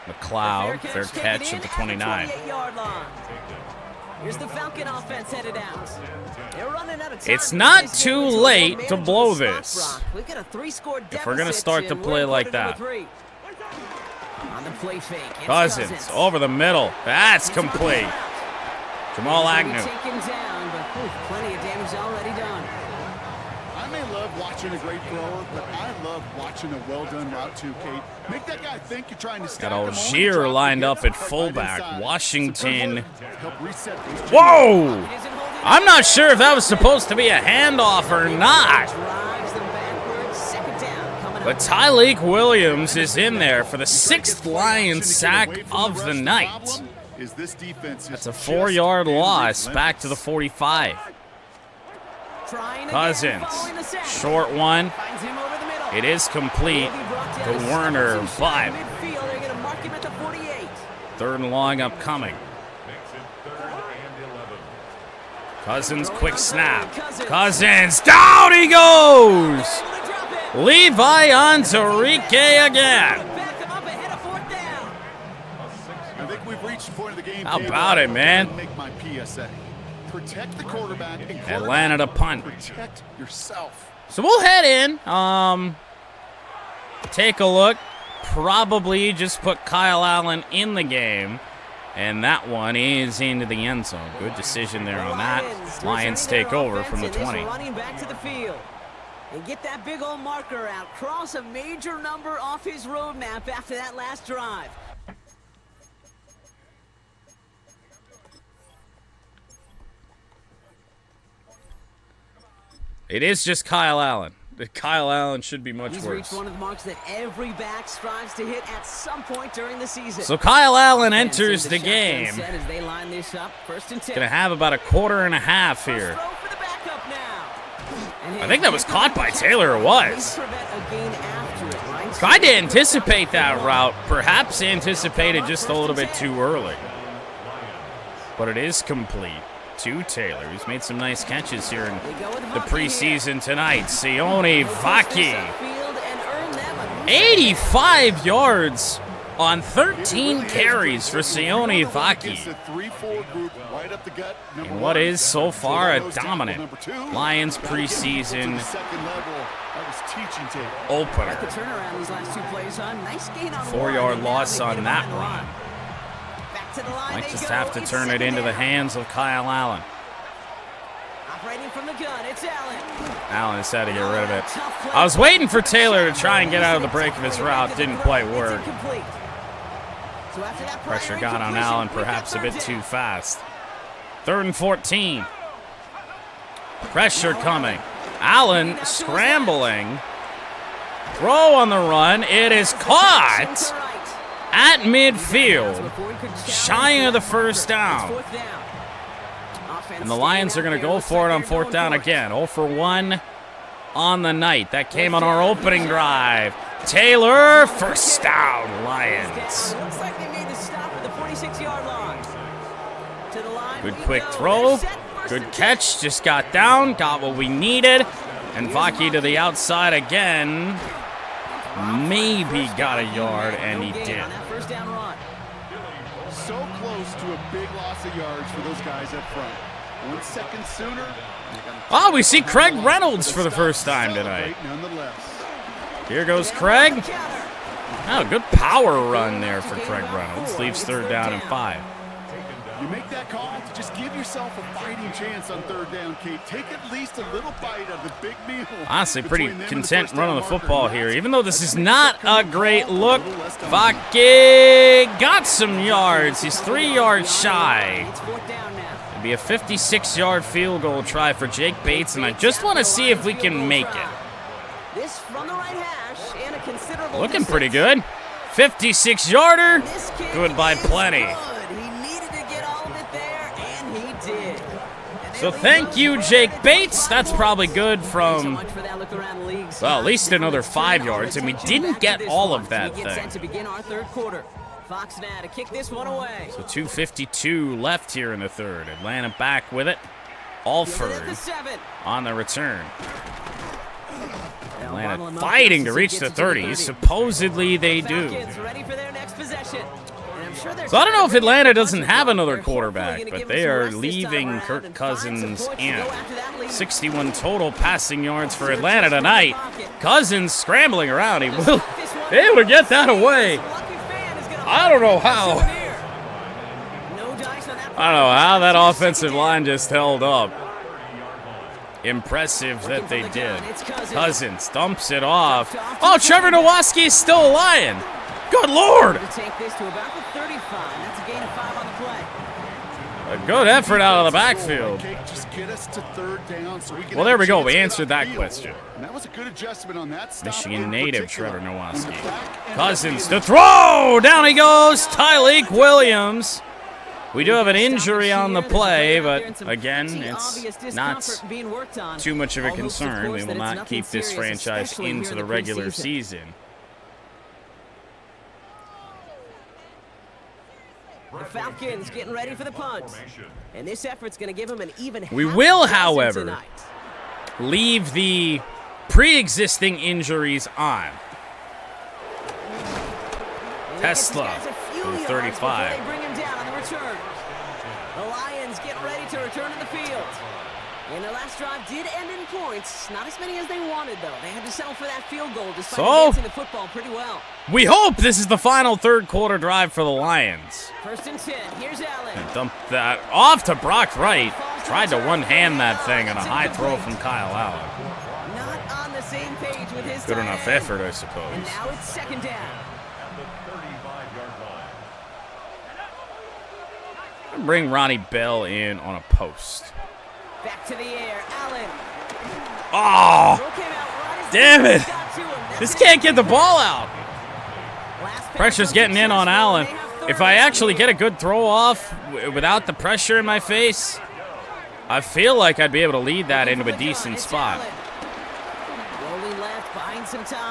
McLeod, fair catch at the 29. Here's the Falcon offense headed out. They're running out of time. It's not too late to blow this. We've got a 3-score deficit. If we're going to start to play like that. On the play fake. Cousins over the middle. That's complete. Jamal Agnew. Taken down, but plenty of damage already done. I may love watching a great thrower, but I love watching a well-done route too, Kate. Make that guy think you're trying to stack Got him Algier on, lined drop up the at gap, fullback. right inside. Washington. Help reset those chains. Whoa! I'm not sure if that was supposed to be a handoff or not. Drives them backwards. Second down coming up. But Tyleek Williams is in there for the 6th Lions sack of the night. That's a 4-yard loss back to the 45. Cousins, short one. It is complete to Werner, 5. 3rd and long upcoming. Cousins, quick snap. Cousins, down he goes! Levi Ontarike again. I think we've reached the point of the game. How about it, man? Make my PSA. Protect the quarterback. Atlanta to punt. Protect yourself. So we'll head in. Take a look. Probably just put Kyle Allen in the game. And that one is into the end zone. Good decision there on that. Lions take over from the 20. Running back to the field. And get that big old marker out. Cross a major number off his roadmap after that last drive. It is just Kyle Allen. Kyle Allen should be much He's worse. reached one of the marks that every back strives to hit at some point during the season. So Kyle Allen enters the game. As they line this up, 1st and 10. Gonna have about a quarter and a half here. I think that was caught by Taylor. It was. Tried to anticipate that route. Perhaps anticipated just a little bit too early. But it is complete to Taylor, who's made some nice catches here in the preseason tonight. Sione Vaki. 85 yards on 13 carries for Sione Vaki. In what is so far a dominant Lions preseason opener. 4-yard loss on that run. Might just have to turn it into the hands of Kyle Allen. Operating from the gun, it's Allen. Allen has had to get rid of it. I was waiting for Taylor to try and get out of the break of his route. Didn't quite work. Pressure got on Allen, perhaps a bit too fast. 3rd and 14. Pressure coming. Allen scrambling. Throw on the run. It is caught at midfield, shy of the 1st down. And the Lions are going to go for it on 4th down again. 0 for 1 on the night. That came on our opening drive. Taylor, 1st down, Lions. Good quick throw. Good catch. Just got down. Got what we needed. And Vaki to the outside again. Maybe got a yard, and he did. So close to a big loss of yards for those guys up front. 1 second sooner. Oh, we see Craig Reynolds for the first time tonight. Here goes Craig. Oh, good power run there for Craig Reynolds. Leaves 3rd down and 5. You make that call to just give yourself a fighting chance on 3rd down, Kate. Take at least a little bite of the big meal. Honestly, pretty content running the football here. Even though this is not a great look, Vaki got some yards. He's 3 yards shy. It'll be a 56-yard field goal try for Jake Bates, and I just want to see if we can make it. Looking pretty good. 56-yarder. Good by plenty. So thank you, Jake Bates. That's probably good from, well, at least another 5 yards, and we didn't get all of that thing. So 2:52 left here in the 3rd. Atlanta back with it. Alford on the return. Atlanta fighting to reach the 30. Supposedly they do. So I don't know if Atlanta doesn't have another quarterback, but they are leaving Kirk Cousins in. 61 total passing yards for Atlanta tonight. Cousins scrambling around. He will be able to get that away. I don't know how. I don't know how that offensive line just held up. Impressive that they did. Cousins dumps it off. Oh, Trevor Nowaski is still a Lion. Good Lord. A good effort out of the backfield. Well, there we go. We answered that question. Michigan native Trevor Nowaski. Cousins to throw. Down he goes. Tyleik Williams. We do have an injury on the play, but again, it's not too much of a concern. We will not keep this franchise into the regular season. The Falcons getting ready for the punt. And this effort's going to give them an even. We will, however, leave the pre-existing injuries on. Tesla, 35. The Lions get ready to return to the field. And their last drive did end in points. Not as many as they wanted, though. They had to settle for that field goal despite advancing the football pretty well. We hope this is the final third quarter drive for the Lions. 1st and 10. Here's Allen. And dump that off to Brock Wright. Tried to one-hand that thing on a high throw from Kyle Allen. Not on the same page with his good enough effort, I suppose. And now it's 2nd down. Bring Ronnie Bell in on a post. Back to the air, Allen. Oh, damn it. This can't get the ball out. Pressure's getting in on Allen. If I actually get a good throw off without the pressure in my face, I feel like I'd be able to lead that into a decent spot.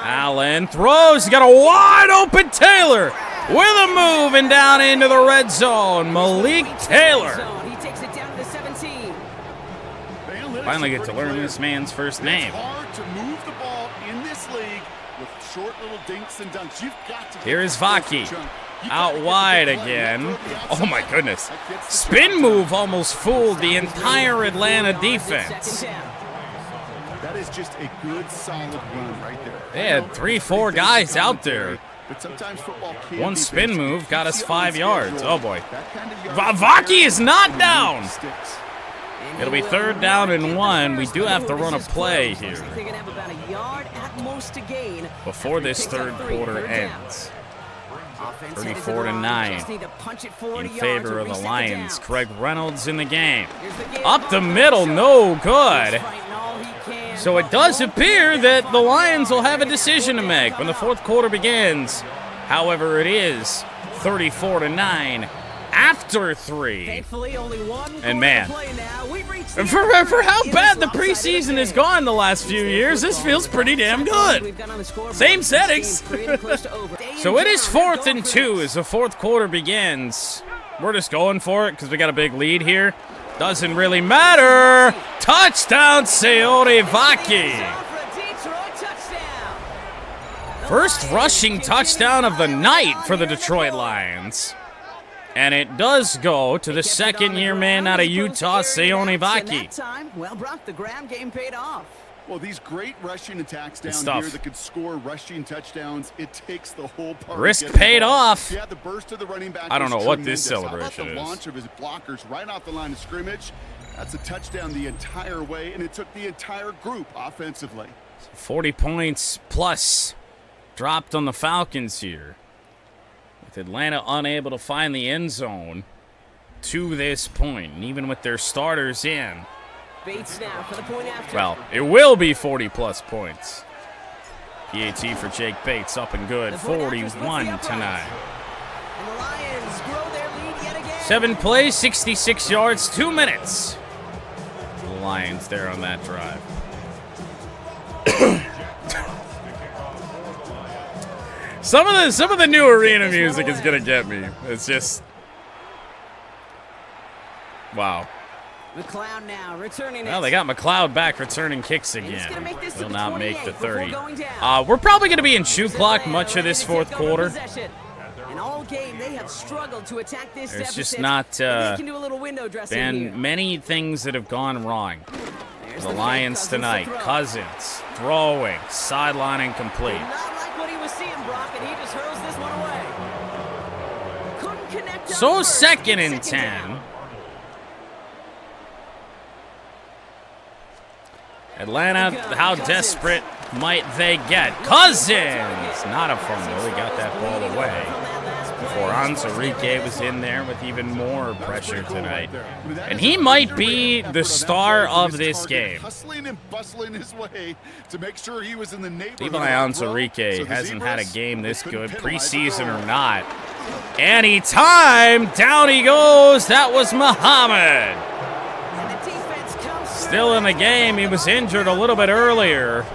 Allen throws. He's got a wide open Taylor with a move and down into the red zone. Malik Taylor. Finally get to learn this man's first name. It's hard to move the ball in this league with short little dinks and dunks. You've got to. Here is Vaki. Out wide again. Oh my goodness. Spin move almost fooled the entire Atlanta defense. That is just a good, solid run right there. They had 3-4 guys out there. But sometimes football can one be spin vintage. move got us 5 yards. Oh boy. Vaki Vaki is not down. It'll be 3rd down and 1. We do have to run a play here before this third quarter ends. 34-9 in favor of the Lions. Craig Reynolds in the game. Up the middle, no good. So it does appear that the Lions will have a decision to make when the 4th quarter begins. However, it is 34-9 after 3. And man, for how bad the preseason has gone the last few years, this feels pretty damn good. Same settings. So it is 4th and 2 as the 4th quarter begins. We're just going for it because we got a big lead here. Doesn't really matter. Touchdown, Sione Vaki. First rushing touchdown of the night for the Detroit Lions. And it does go to the 2nd-year man out of Utah, Sione Vaki. Well, Brock, the ground game paid off. Well, these great rushing attacks down here that could score rushing touchdowns, it takes the whole part. Risk paid off. Yeah, the burst of the running back. I don't know what this celebration is. The launch of his blockers right off the line of scrimmage. That's a touchdown the entire way, and it took the entire group offensively. 40 points plus dropped on the Falcons here. With Atlanta unable to find the end zone to this point, and even with their starters in. Bates now for the point after. Well, it will be 40-plus points. PAT for Jake Bates, up and good. 41 tonight. And the Lions grow their lead yet again. 7 plays, 66 yards, 2 minutes. The Lions there on that drive. Some of the new arena music is gonna get me. It's just, wow. McLeod now returning. Well, they got McLeod back returning kicks again. Will not make the 30. We're probably going to be in shoe clock much of this 4th quarter. And all game, they have struggled to attack this There's deficit. just not They can do a little window dressing here. been many things that have gone wrong. There's The fake Lions Cousins tonight. to throw. Cousins throwing, sideline incomplete. Not like what he was seeing, Brock, and he just hurls this one away. Couldn't connect on So first. second and Second 10. down. Atlanta, how desperate might they get? Cousins! Not a fumble. He got that ball away. Before Anzarike was in there with even more pressure tonight. And he might be the star of this game. Hustling and bustling his way to make sure he was in the neighborhood. Levi Anzarike hasn't had a game this good, preseason or not. Anytime, down he goes. That was Muhammad. Still in the game. He was injured a little bit earlier.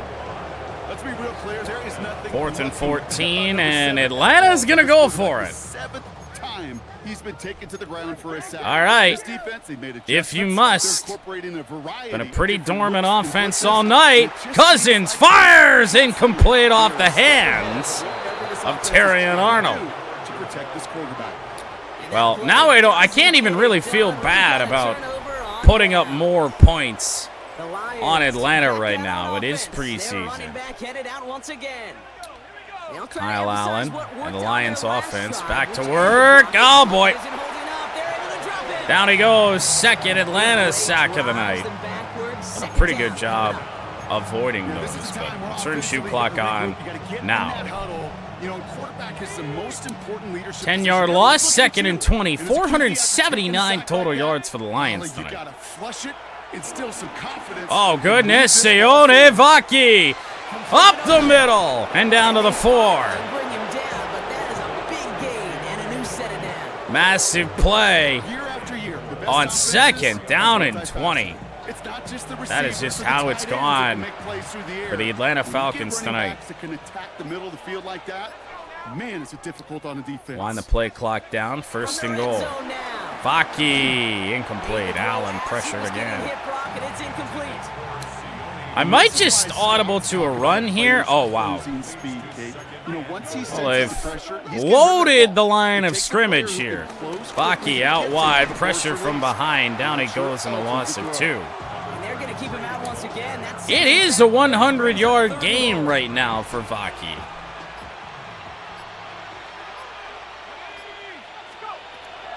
Let's be real clear. There is nothing 4th and 14, and Atlanta's going to go for it. 7th time he's been taken to the ground for a sack. All right. This defense, they made If you adjustments. must. They're incorporating a variety Been a pretty of different dormant looks and offense blitzes. all night. It just Cousins seems like fires incomplete off the hands this of offense is Terry and trying to Arnold. do to protect this quarterback. Well, now I can't even really feel bad about putting up more points on Atlanta right now. It is preseason. Kyle Allen and the Lions offense back to work. Oh boy. Down he goes. Second Atlanta sack of the night. Done a pretty good job avoiding those. But return shoe clock on now. 10-yard loss, 2nd and 20. 479 total yards for the Lions tonight. Oh, goodness. Sione Vaki up the middle and down to the 4. Massive play on 2nd, down and 20. That is just how it's gone for the Atlanta Falcons tonight. Man, it's difficult on the defense. Wind the play clock down, 1st and goal. Vaki, incomplete. Allen pressured again. I might just audible to a run here. Oh, wow. Well, they've loaded the line of scrimmage here. Vaki out wide, pressure from behind. Down he goes in a loss of 2. It is a 100-yard game right now for Vaki.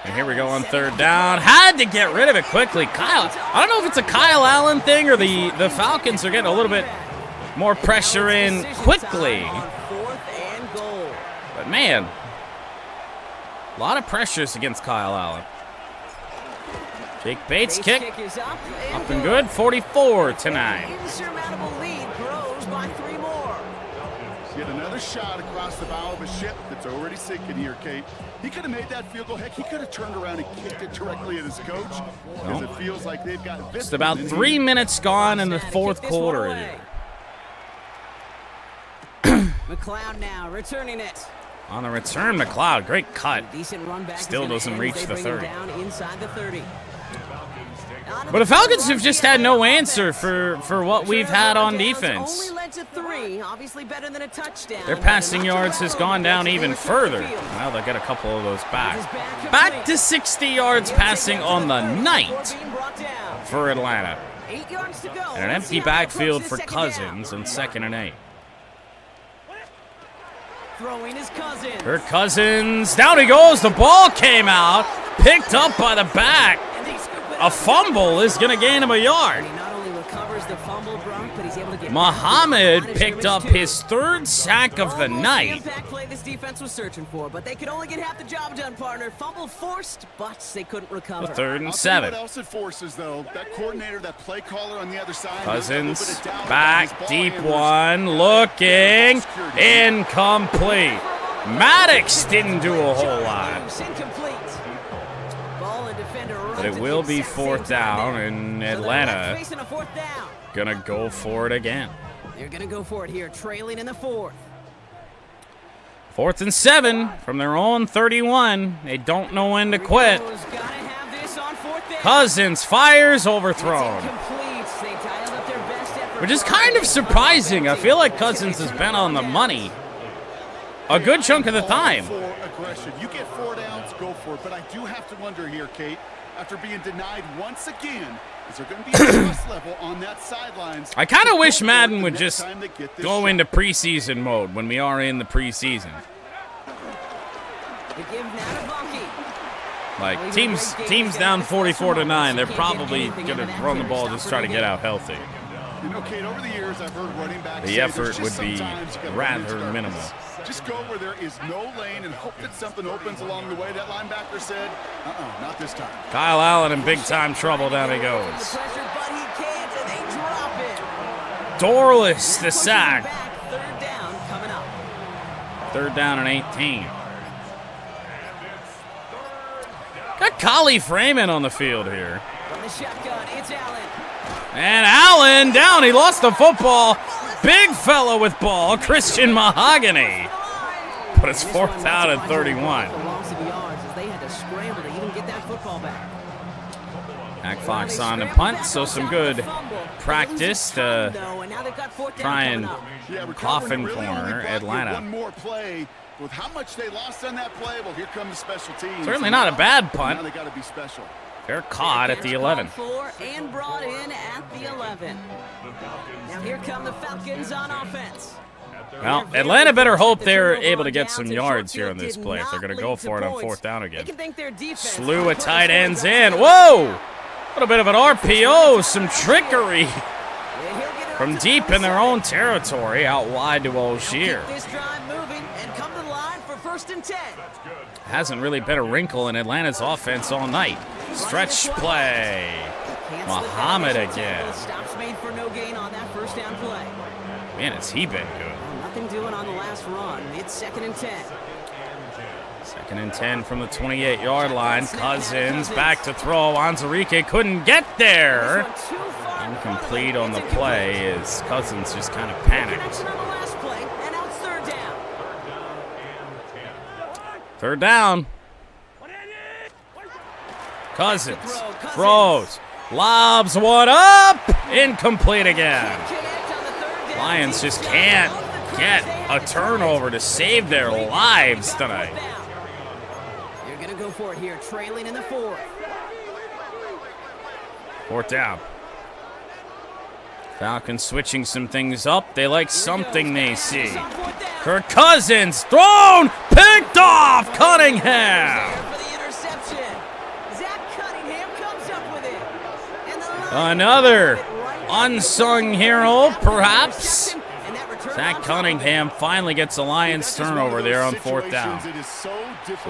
And here we go on 3rd down. Had to get rid of it quickly. Kyle, I don't know if it's a Kyle Allen thing or the Falcons are getting a little bit more pressure in quickly. But man, a lot of pressures against Kyle Allen. Jake Bates kick up and good. 44 tonight. Insurmountable lead grows by 3 more. Get another shot across the bow of a ship that's already sinking here, Kate. He could have made that field goal. Heck, he could have turned around and kicked it directly at his coach. Because it feels like they've got Just about 3 minutes gone in the 4th quarter here. McLeod now returning it. On the return, McLeod, great cut. Decent run back. Still doesn't reach the 30. Down inside the 30. But the Falcons have just had no answer for what we've had on defense. Only led to 3, obviously better than a touchdown. Their passing yards has gone down even further. Now they got a couple of those back. Back to 60 yards passing on the night for Atlanta. 8 yards to go. And an empty backfield for Cousins on 2nd and 8. Throwing his Cousins. Kirk Cousins, down he goes. The ball came out, picked up by the back. A fumble is going to gain him a yard. He not only recovers the fumble, Brock, but he's able to get Muhammad picked up his 3rd sack of the night. The impact play this defense was searching for, but they could only get half the job done, partner. Fumble forced, but they couldn't recover. 3rd and What 7. else it forces, though? That coordinator, that play caller on the other side. Cousins back, deep one, looking, incomplete. Maddox didn't do a whole lot. But it will be 4th down, and Atlanta gonna go for it again. They're gonna go for it here, trailing in the 4th. 4th and 7 from their own 31. They don't know when to quit. Cousins fires, overthrown. Which is kind of surprising. I feel like Cousins has been on the money a good chunk of the time. aggression. You get 4 downs, go for it. But I do have to wonder here, Kate, after being denied once again, is there going to be a trust level on that sidelines? I kind of wish Madden would just go into preseason mode when we are in the preseason. Like, teams down 44-9, they're probably going to run the ball, just try to get out healthy. You know, Kate, over the years, I've heard running backs The effort would be rather minimal. Just go where there is no lane and hope that something opens along the way. That linebacker said, not this time. Kyle Allen in big-time trouble. Down he goes. Dorless, the sack. Third down and 18. Got Collie Freeman on the field here. And Allen down. He lost the football. Big fella with ball. Christian Mahogany. But it's 4th down and 31. Hack Fox on the punt, so some good practice to try and coffin corner Atlanta. One more play. With how much they lost on that play, well, here come the special teams. Certainly not a bad punt. Now they got to be special. They're caught at the 11. And brought in at the 11. Now here come the Falcons on offense. Well, Atlanta better hope they're able to get some yards here on this play if they're going to go for it on 4th down again. Slew of tight ends in. Whoa! A little bit of an RPO, some trickery from deep in their own territory, out wide to Algier. Hasn't really been a wrinkle in Atlanta's offense all night. Stretch play. Muhammad again. Stops made for no gain on that first down play. Man, has he been good. Nothing doing on the last run. It's 2nd and 10. 2nd and 10 from the 28-yard line. Cousins back to throw. Anzarike couldn't get there. Incomplete on the play as Cousins just kind of panicked. 3rd down. Cousins throws. Lobs one up. Incomplete again. Lions just can't get a turnover to save their lives tonight. You're going to go for it here, trailing in the 4th. 4th down. Falcons switching some things up. They like something they see. Kirk Cousins thrown, picked off, Cunningham. Another unsung hero, perhaps. Zach Cunningham finally gets the Lions turnover there on 4th down. So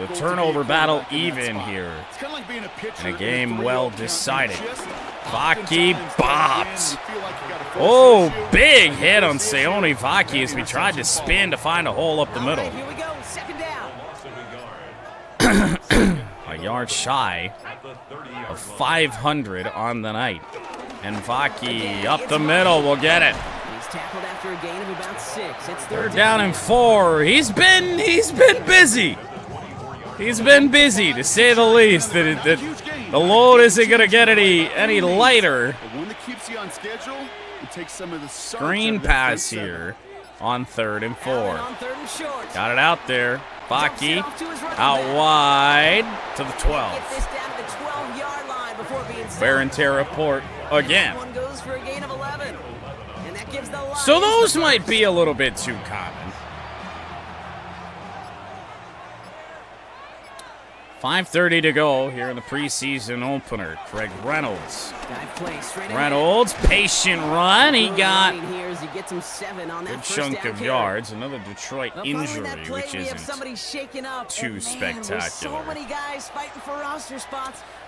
the turnover battle even here. And a game well decided. Vaki bopped. Oh, big hit on Sione Vaki as we tried to spin to find a hole up the middle. A yard shy of 500 on the night. And Vaki up the middle will get it. He's tackled after a gain of about 6. It's 3rd down and 4. He's been busy. He's been busy, to say the least. The load isn't going to get any lighter. Screen pass here on 3rd and 4. Got it out there. Vaki out wide to the 12. Wear and tear report again. So those might be a little bit too common. 5:30 to go here in the preseason opener. Craig Reynolds. Reynolds, patient run. He got a good chunk of yards. Another Detroit injury, which isn't too spectacular.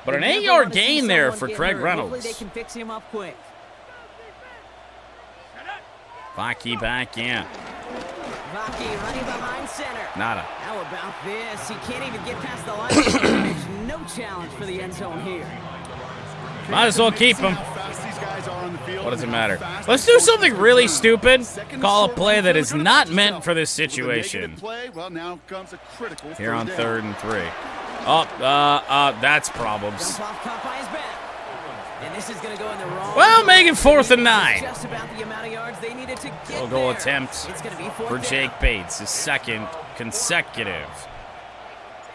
But an 8-yard gain there for Craig Reynolds. Vaki back in. Vaki running behind center. Nada. How about this? He can't even get past the line. There's no challenge for the end zone here. Might as well keep him. What does it matter? Let's do something really stupid. Call a play that is not meant for this situation. Here on 3rd and 3. That's problems. Well, make it 4th and 9. Field goal attempt for Jake Bates, his 2nd consecutive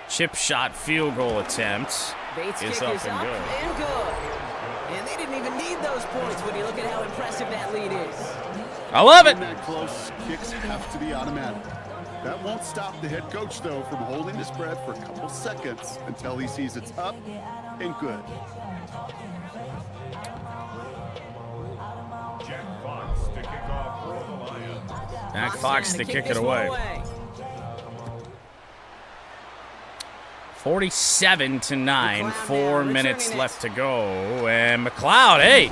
chip shot field goal attempt Bates' is kick up is and up good. and good. And they didn't even need those points when you look at how impressive that lead is. I love it. When that close, kicks have to be automatic. That won't stop the head coach, though, from holding his breath for a couple seconds until he sees it's up and good. Jack Fox to kick it away. 47-9, 4 minutes left to go. And McLeod, hey,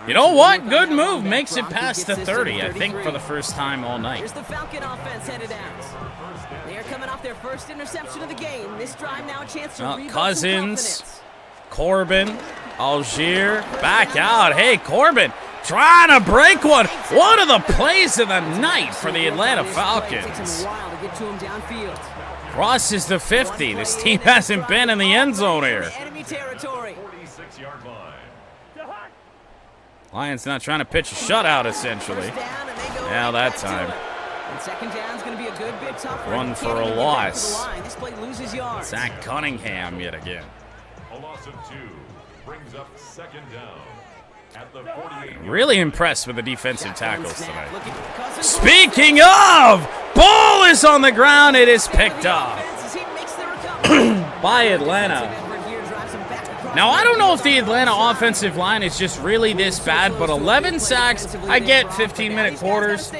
you know what? Good move. Makes it past the 30, I think, for the first time all night. Here's the Falcon offense headed out. They are coming off their first interception of the game. This drive now a chance to rebuild Cousins, some confidence. Corbin, Algier, back out. Hey, Corbin trying to break one. One of the plays of the night for the Atlanta Falcons. Crosses the 50. This team hasn't been in the end zone here. Enemy territory. Lions not trying to pitch a shutout, essentially. Now that time. Second down's going to be a good bit tougher. Run for a loss. This play loses yards. Zach Cunningham yet again. A loss of 2 brings up second down at the 48. Really impressed with the defensive tackles tonight. Speaking of, ball is on the ground. It is picked up by Atlanta. Now, I don't know if the Atlanta offensive line is just really this bad, but 11 sacks, I get 15-minute quarters,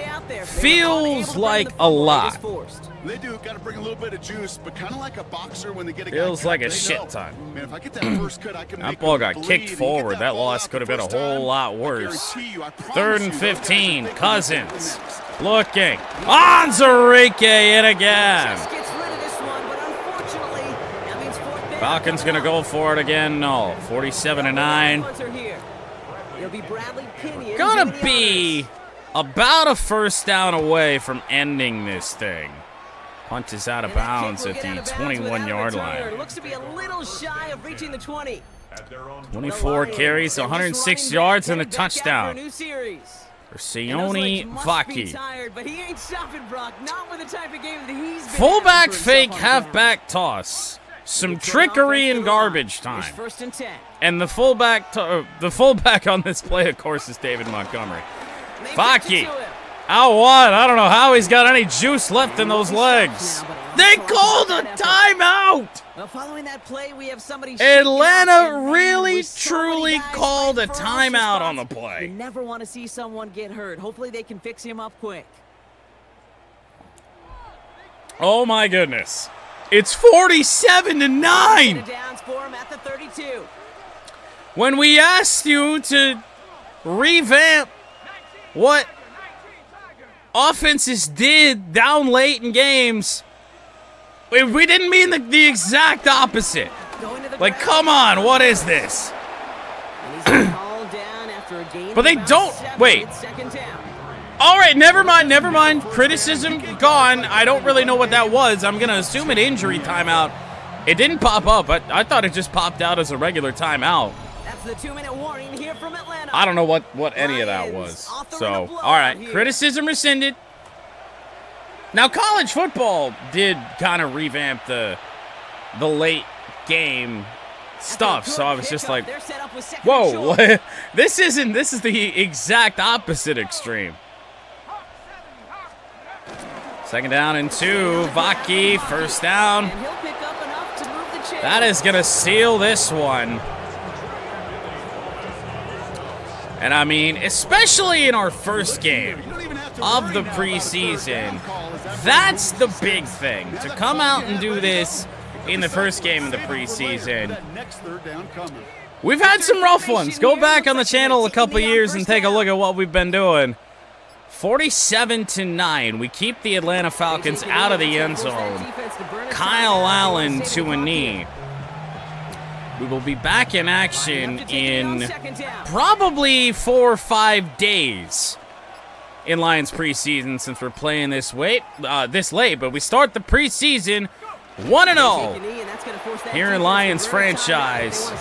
feels like a lot. They do got to bring a little bit of juice, but kind of like a boxer when they get a Feels guy like a cut, shit they ton. Man, if I get that first cut, I can That make ball him got bleed. kicked You get forward. That ball loss out could have the been a first whole time, lot I worse. guarantee you, I promise 3rd you, and those guys 15, think Cousins next. looking. Onzarike in again. Just gets rid of this one, but unfortunately, that means fourth down. Falcons going to go for it again. No, 47-9. Gonna be about a first down away from ending this thing. Punt is out of bounds at the 21-yard line. Looks to be a little shy of reaching the 20. 24 carries, 106 yards, and a touchdown for Sione Vaki. But he ain't stopping, Brock. Not with the type of game that he's been Fullback having for fake, himself on the ground. halfback toss. Some trickery in garbage time. First and 10. And the fullback on this play, of course, is David Montgomery. Vaki. Out what? I don't know how he's got any juice left in those legs. They called a timeout. Well, following that play, we have somebody Atlanta really, truly called a timeout on the You play. never want to see someone get hurt. Hopefully they can fix him up quick. Oh my goodness. It's 47-9. Downs for him at the 32. When we asked you to revamp what offenses did down late in games, we didn't mean the exact opposite. Like, come on, what is this? But they don't. Wait. All right, never mind. Criticism gone. I don't really know what that was. I'm going to assume an injury timeout. It didn't pop up, but I thought it just popped out as a regular timeout. That's the 2-minute warning here from Atlanta. I don't know what any of that was. So, all right, criticism rescinded. Now, college football did kind of revamp the late game stuff, so I was just like, whoa, this is the exact opposite extreme. 2nd down and 2, Vaki, first down. That is going to seal this one. And I mean, especially in our first game of the preseason, that's the big thing. To come out and do this in the first game of the preseason. We've had some rough ones. Go back on the channel a couple years and take a look at what we've been doing. 47-9. We keep the Atlanta Falcons out of the end zone. Kyle Allen to a knee. We will be back in action in probably 4 or 5 days in Lions preseason, since we're playing this late. But we start the preseason 1-0 here in Lions franchise,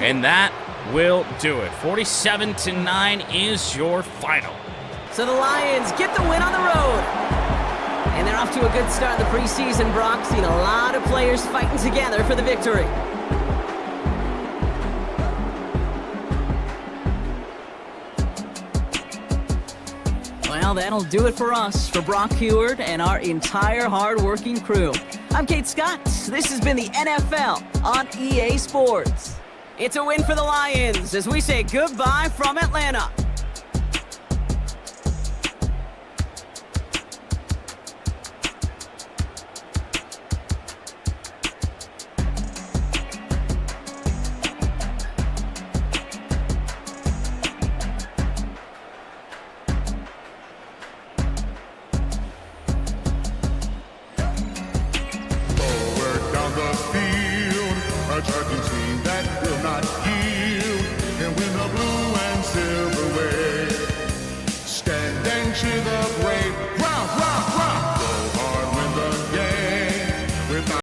and that will do it. 47-9 is your final. So the Lions get the win on the road. And they're off to a good start in the preseason, Brock. Seen a lot of players fighting together for the victory. Well, that'll do it for us, for Brock Heward and our entire hard-working crew. I'm Kate Scott. This has been the NFL on EA Sports. It's a win for the Lions as we say goodbye from Atlanta. Charging team that will not yield and win the blue and silver way. Stand and cheer the